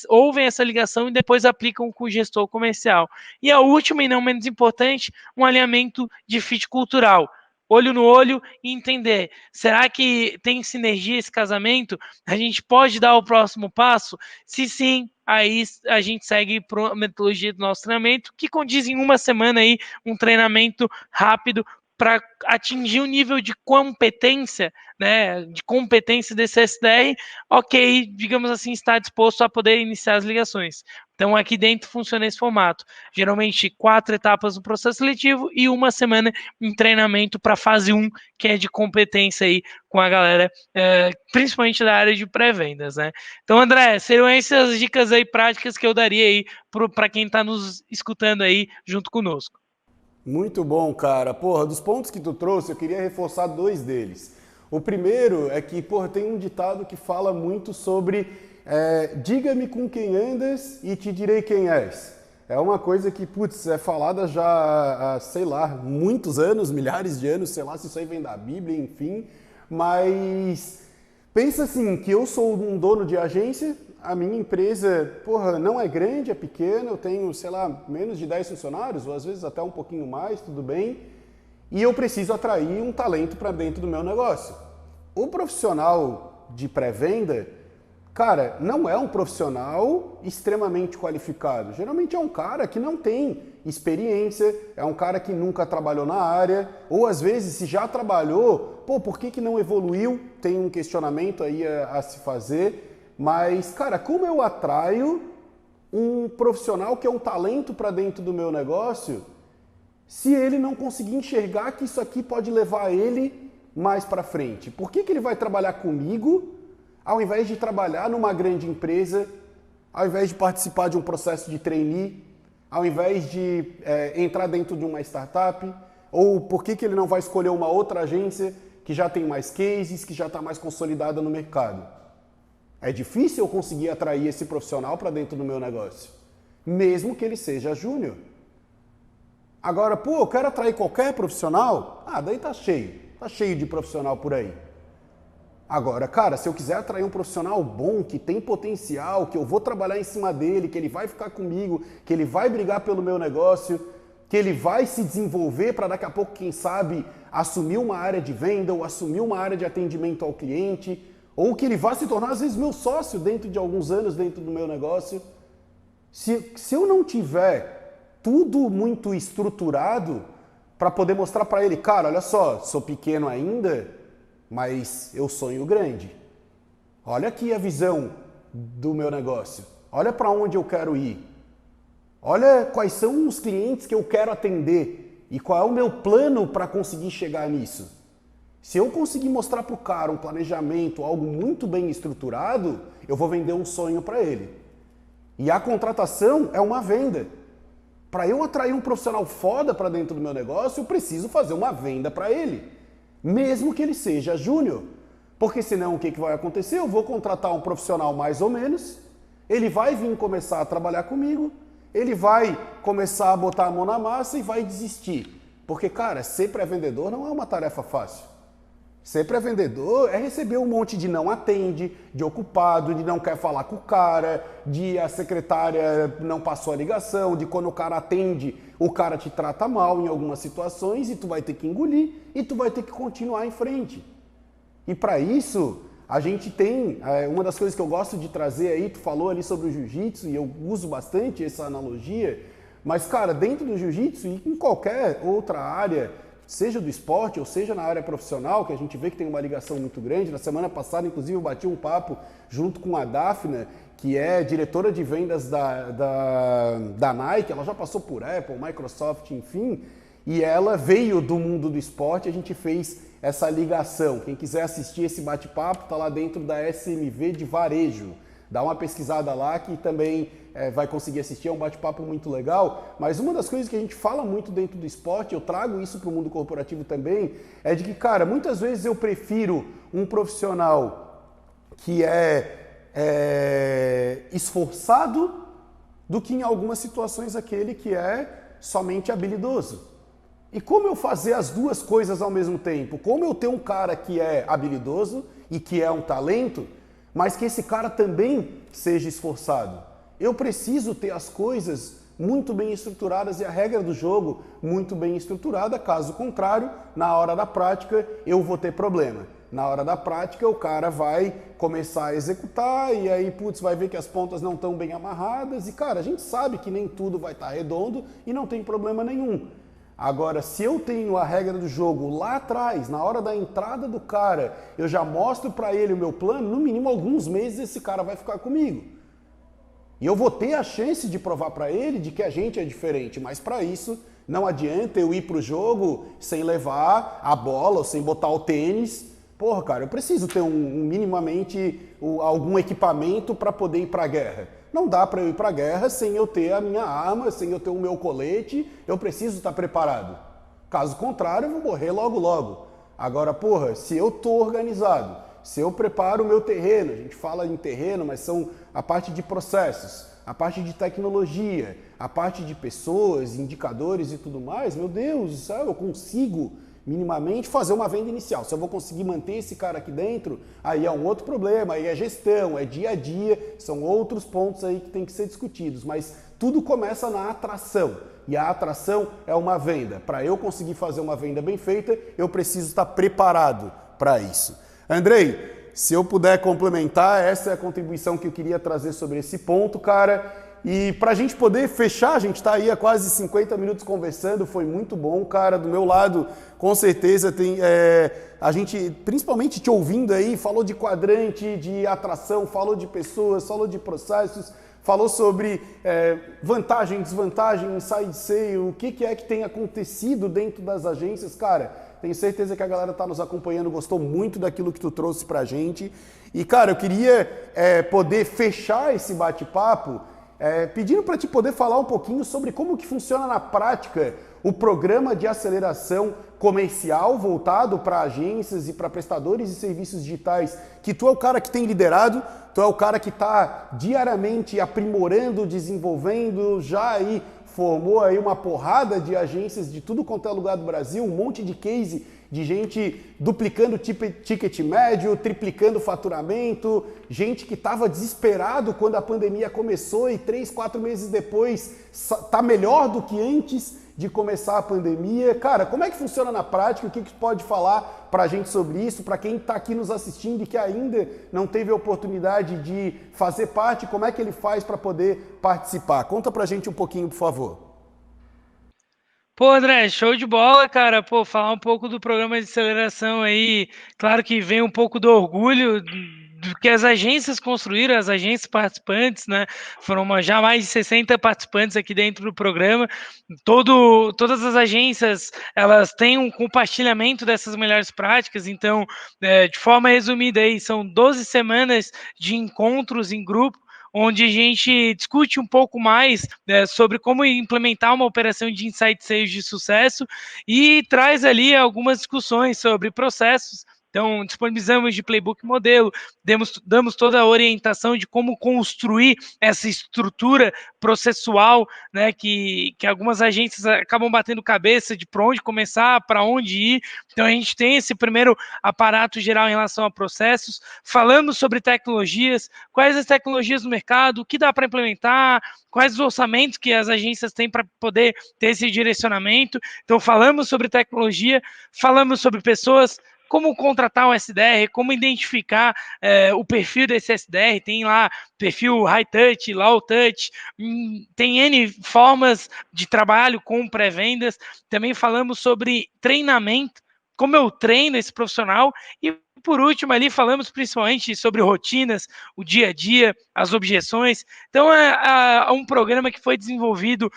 ouvem essa ligação e depois aplicam com o gestor comercial. E a última, e não menos importante, um alinhamento de fit cultural. Olho no olho e entender, será que tem sinergia esse casamento? A gente pode dar o próximo passo? Se sim, aí a gente segue para a metodologia do nosso treinamento, que condiz em uma semana aí um treinamento rápido para atingir o nível de competência, né, de competência desse SDR, ok, digamos assim, está disposto a poder iniciar as ligações. Então, aqui dentro funciona esse formato. Geralmente, 4 etapas no processo seletivo e 1 semana em treinamento para a fase 1, que é de competência aí com a galera, principalmente da área de pré-vendas, né? Então, André, seriam essas as dicas aí práticas que eu daria aí para quem está nos escutando aí junto conosco. Muito bom, cara. Porra, dos pontos que tu trouxe, eu queria reforçar 2 deles. O primeiro é que, porra, tem um ditado que fala muito sobre diga-me com quem andas e te direi quem és. É uma coisa que, putz, é falada já há, sei lá, muitos anos, milhares de anos, sei lá se isso aí vem da Bíblia, enfim. Mas pensa assim, que eu sou um dono de agência, a minha empresa, porra, não é grande, é pequena, eu tenho, sei lá, menos de 10 funcionários, ou às vezes até um pouquinho mais, tudo bem, e eu preciso atrair um talento para dentro do meu negócio. O profissional de pré-venda, cara, não é um profissional extremamente qualificado. Geralmente é um cara que não tem experiência, é um cara que nunca trabalhou na área, ou às vezes se já trabalhou, pô, por que não evoluiu? Tem um questionamento aí a se fazer. Mas, cara, como eu atraio um profissional que é um talento para dentro do meu negócio, se ele não conseguir enxergar que isso aqui pode levar ele mais para frente? Por que ele vai trabalhar comigo ao invés de trabalhar numa grande empresa, ao invés de participar de um processo de trainee, ao invés de entrar dentro de uma startup? Ou por que ele não vai escolher uma outra agência que já tem mais cases, que já está mais consolidada no mercado? É difícil eu conseguir atrair esse profissional para dentro do meu negócio, mesmo que ele seja júnior. Agora, pô, eu quero atrair qualquer profissional? Ah, daí tá cheio de profissional por aí. Agora, cara, se eu quiser atrair um profissional bom, que tem potencial, que eu vou trabalhar em cima dele, que ele vai ficar comigo, que ele vai brigar pelo meu negócio, que ele vai se desenvolver para daqui a pouco, quem sabe, assumir uma área de venda ou assumir uma área de atendimento ao cliente, ou que ele vai se tornar, às vezes, meu sócio dentro de alguns anos dentro do meu negócio. Se eu não tiver tudo muito estruturado para poder mostrar para ele, cara, olha só, sou pequeno ainda, mas eu sonho grande. Olha aqui a visão do meu negócio. Olha para onde eu quero ir. Olha quais são os clientes que eu quero atender e qual é o meu plano para conseguir chegar nisso. Se eu conseguir mostrar para o cara um planejamento, algo muito bem estruturado, eu vou vender um sonho para ele. E a contratação é uma venda. Para eu atrair um profissional foda para dentro do meu negócio, eu preciso fazer uma venda para ele, mesmo que ele seja júnior. Porque senão o que vai acontecer? Eu vou contratar um profissional mais ou menos, ele vai vir começar a trabalhar comigo, ele vai começar a botar a mão na massa e vai desistir. Porque, cara, ser pré-vendedor não é uma tarefa fácil. Ser pré-vendedor é receber um monte de não atende, de ocupado, de não quer falar com o cara, de a secretária não passou a ligação, de quando o cara atende, o cara te trata mal em algumas situações e tu vai ter que engolir e tu vai ter que continuar em frente. E para isso, a gente tem, uma das coisas que eu gosto de trazer aí, tu falou ali sobre o jiu-jitsu e eu uso bastante essa analogia, mas cara, dentro do jiu-jitsu e em qualquer outra área, seja do esporte ou seja na área profissional, que a gente vê que tem uma ligação muito grande. Na semana passada, inclusive, eu bati um papo junto com a Daphne, que é diretora de vendas da Nike. Ela já passou por Apple, Microsoft, enfim, e ela veio do mundo do esporte. A gente fez essa ligação. Quem quiser assistir esse bate-papo, está lá dentro da SMV de varejo. Dá uma pesquisada lá que também vai conseguir assistir, é um bate-papo muito legal. Mas uma das coisas que a gente fala muito dentro do esporte, eu trago isso para o mundo corporativo também, é de que, cara, muitas vezes eu prefiro um profissional que é esforçado do que em algumas situações aquele que é somente habilidoso. E como eu fazer as duas coisas ao mesmo tempo? Como eu ter um cara que é habilidoso e que é um talento, mas que esse cara também seja esforçado? Eu preciso ter as coisas muito bem estruturadas e a regra do jogo muito bem estruturada, caso contrário, na hora da prática eu vou ter problema. Na hora da prática o cara vai começar a executar e aí, putz, vai ver que as pontas não estão bem amarradas e, cara, a gente sabe que nem tudo vai estar redondo e não tem problema nenhum. Agora, se eu tenho a regra do jogo lá atrás, na hora da entrada do cara, eu já mostro para ele o meu plano, no mínimo alguns meses esse cara vai ficar comigo. E eu vou ter a chance de provar para ele de que a gente é diferente, mas para isso não adianta eu ir pro jogo sem levar a bola ou sem botar o tênis. Porra, cara, eu preciso ter minimamente algum equipamento para poder ir para a guerra. Não dá para eu ir para a guerra sem eu ter a minha arma, sem eu ter o meu colete, eu preciso estar preparado. Caso contrário, eu vou morrer logo logo. Agora, porra, se eu tô organizado, se eu preparo o meu terreno, a gente fala em terreno, mas são a parte de processos, a parte de tecnologia, a parte de pessoas, indicadores e tudo mais, meu Deus, sabe, eu consigo minimamente fazer uma venda inicial. Se eu vou conseguir manter esse cara aqui dentro, aí é um outro problema, aí é gestão, é dia a dia, são outros pontos aí que tem que ser discutidos, mas tudo começa na atração, e a atração é uma venda. Para eu conseguir fazer uma venda bem feita, eu preciso estar preparado para isso. Andrei, se eu puder complementar, essa é a contribuição que eu queria trazer sobre esse ponto, cara. E para a gente poder fechar, a gente está aí há quase 50 minutos conversando, foi muito bom, cara. Do meu lado, com certeza, tem a gente, principalmente te ouvindo aí, falou de quadrante, de atração, falou de pessoas, falou de processos, falou sobre vantagem, desvantagem, inside sale, o que é que tem acontecido dentro das agências, cara. Tenho certeza que a galera está nos acompanhando, gostou muito daquilo que tu trouxe para a gente. E, cara, eu queria poder fechar esse bate-papo pedindo para te poder falar um pouquinho sobre como que funciona na prática o programa de aceleração comercial voltado para agências e para prestadores de serviços digitais, que tu é o cara que tem liderado, tu é o cara que está diariamente aprimorando, desenvolvendo, já aí formou aí uma porrada de agências de tudo quanto é lugar do Brasil, um monte de case de gente duplicando ticket médio, triplicando faturamento, gente que estava desesperado quando a pandemia começou e 3, 4 meses depois está melhor do que antes de começar a pandemia. Cara, como é que funciona na prática? O que pode falar para a gente sobre isso? Para quem está aqui nos assistindo e que ainda não teve a oportunidade de fazer parte, como é que ele faz para poder participar? Conta para a gente um pouquinho, por favor. Pô, André, show de bola, cara. Pô, falar um pouco do programa de aceleração aí. Claro que vem um pouco do orgulho do que as agências construíram, as agências participantes, né? Foram já mais de 60 participantes aqui dentro do programa. Todas as agências, elas têm um compartilhamento dessas melhores práticas. Então, de forma resumida aí, são 12 semanas de encontros em grupo, onde a gente discute um pouco mais sobre como implementar uma operação de insight sales de sucesso e traz ali algumas discussões sobre processos. Então, disponibilizamos de playbook modelo, damos toda a orientação de como construir essa estrutura processual, né, que algumas agências acabam batendo cabeça de para onde começar, para onde ir. Então, a gente tem esse primeiro aparato geral em relação a processos. Falamos sobre tecnologias, quais as tecnologias do mercado, o que dá para implementar, quais os orçamentos que as agências têm para poder ter esse direcionamento. Então, falamos sobre tecnologia, falamos sobre pessoas, como contratar um SDR, como identificar o perfil desse SDR, tem lá perfil high touch, low touch, tem N formas de trabalho com pré-vendas. Também falamos sobre treinamento, como eu treino esse profissional, e por último ali falamos principalmente sobre rotinas, o dia a dia, as objeções. Então é um programa que foi desenvolvido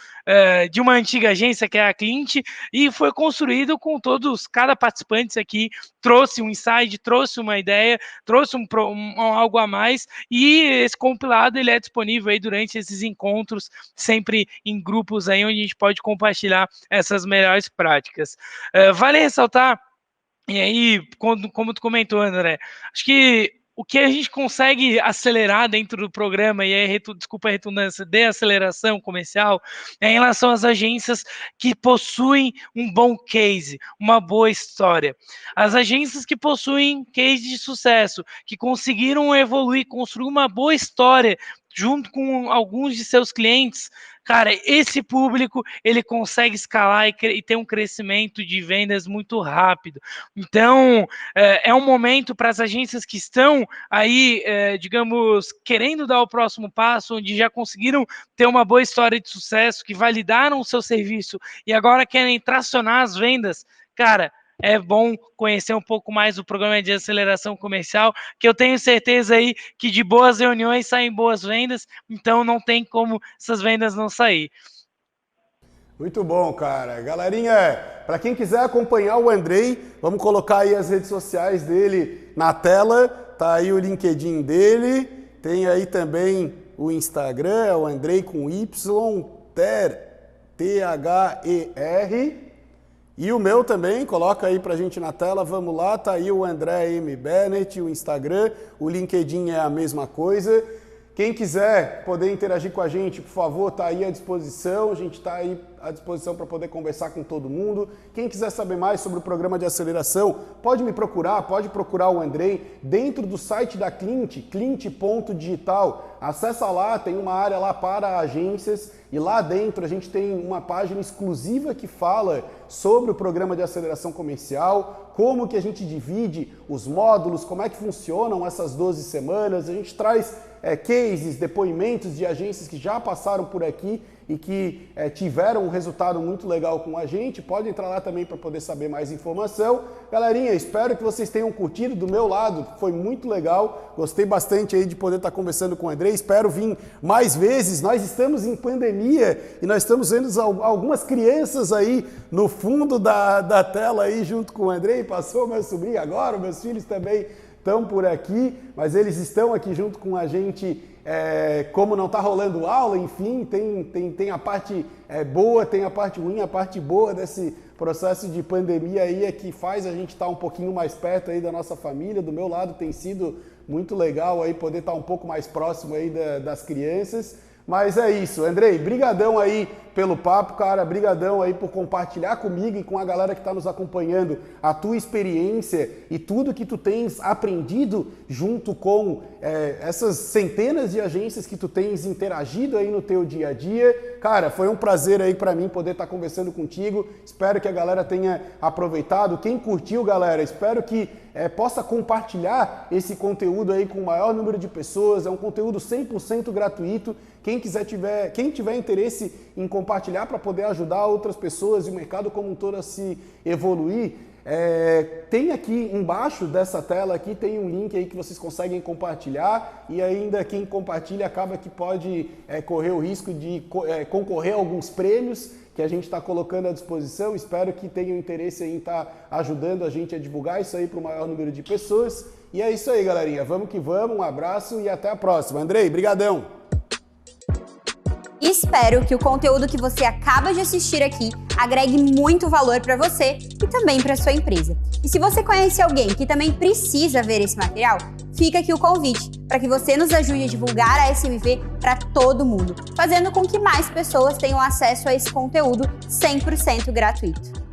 de uma antiga agência que é a Clint e foi construído com cada participante aqui trouxe um insight, trouxe uma ideia, trouxe algo a mais, e esse compilado ele é disponível aí durante esses encontros, sempre em grupos aí onde a gente pode compartilhar essas melhores práticas. Vale ressaltar, e aí, como tu comentou, André, acho que o que a gente consegue acelerar dentro do programa, e aí, desculpa a redundância, de aceleração comercial, é em relação às agências que possuem um bom case, uma boa história. As agências que possuem case de sucesso, que conseguiram evoluir, construir uma boa história junto com alguns de seus clientes, cara, esse público, ele consegue escalar e ter um crescimento de vendas muito rápido. Então, é um momento para as agências que estão aí, digamos, querendo dar o próximo passo, onde já conseguiram ter uma boa história de sucesso, que validaram o seu serviço e agora querem tracionar as vendas, cara, é bom conhecer um pouco mais o programa de aceleração comercial, que eu tenho certeza aí que de boas reuniões saem boas vendas, então não tem como essas vendas não sair. Muito bom, cara. Galerinha, para quem quiser acompanhar o Andrei, vamos colocar aí as redes sociais dele na tela. Tá aí o LinkedIn dele, tem aí também o Instagram, é o Andrei com Y, T-H-E-R. E o meu também, coloca aí pra gente na tela, vamos lá, tá aí o André M. Bennett, o Instagram, o LinkedIn é a mesma coisa. Quem quiser poder interagir com a gente, por favor, tá aí à disposição, a gente tá aí à disposição para poder conversar com todo mundo. Quem quiser saber mais sobre o programa de aceleração, pode me procurar, pode procurar o Andrei dentro do site da Clint, clint.digital. Acessa lá, tem uma área lá para agências e lá dentro a gente tem uma página exclusiva que fala sobre o programa de aceleração comercial, como que a gente divide os módulos, como é que funcionam essas 12 semanas. A gente traz cases, depoimentos de agências que já passaram por aqui e que tiveram um resultado muito legal com a gente. Pode entrar lá também para poder saber mais informação. Galerinha, espero que vocês tenham curtido do meu lado, foi muito legal, gostei bastante aí de poder estar conversando com o Andrei, espero vir mais vezes. Nós estamos em pandemia e nós estamos vendo algumas crianças aí no fundo da tela aí junto com o Andrei, passou meu sobrinho agora, meus filhos também estão por aqui, mas eles estão aqui junto com a gente. Como não está rolando aula, enfim, tem a parte boa, tem a parte ruim. A parte boa desse processo de pandemia aí é que faz a gente estar um pouquinho mais perto aí da nossa família. Do meu lado tem sido muito legal aí poder estar um pouco mais próximo aí das crianças. Mas é isso, Andrei, brigadão aí pelo papo, cara, brigadão aí por compartilhar comigo e com a galera que está nos acompanhando a tua experiência e tudo que tu tens aprendido junto com essas centenas de agências que tu tens interagido aí no teu dia a dia. Cara, foi um prazer aí para mim poder estar conversando contigo, espero que a galera tenha aproveitado. Quem curtiu, galera, espero que possa compartilhar esse conteúdo aí com o maior número de pessoas. É um conteúdo 100% gratuito. Quem tiver interesse em compartilhar para poder ajudar outras pessoas e o mercado como um todo a se evoluir, tem aqui embaixo dessa tela aqui, tem um link aí que vocês conseguem compartilhar, e ainda quem compartilha acaba que pode correr o risco de concorrer a alguns prêmios que a gente está colocando à disposição. Espero que tenham interesse em estar ajudando a gente a divulgar isso aí para o maior número de pessoas. E é isso aí, galerinha. Vamos que vamos, um abraço e até a próxima. Andrei, brigadão! Espero que o conteúdo que você acaba de assistir aqui agregue muito valor para você e também para sua empresa. E se você conhece alguém que também precisa ver esse material, fica aqui o convite para que você nos ajude a divulgar a SMV para todo mundo, fazendo com que mais pessoas tenham acesso a esse conteúdo 100% gratuito.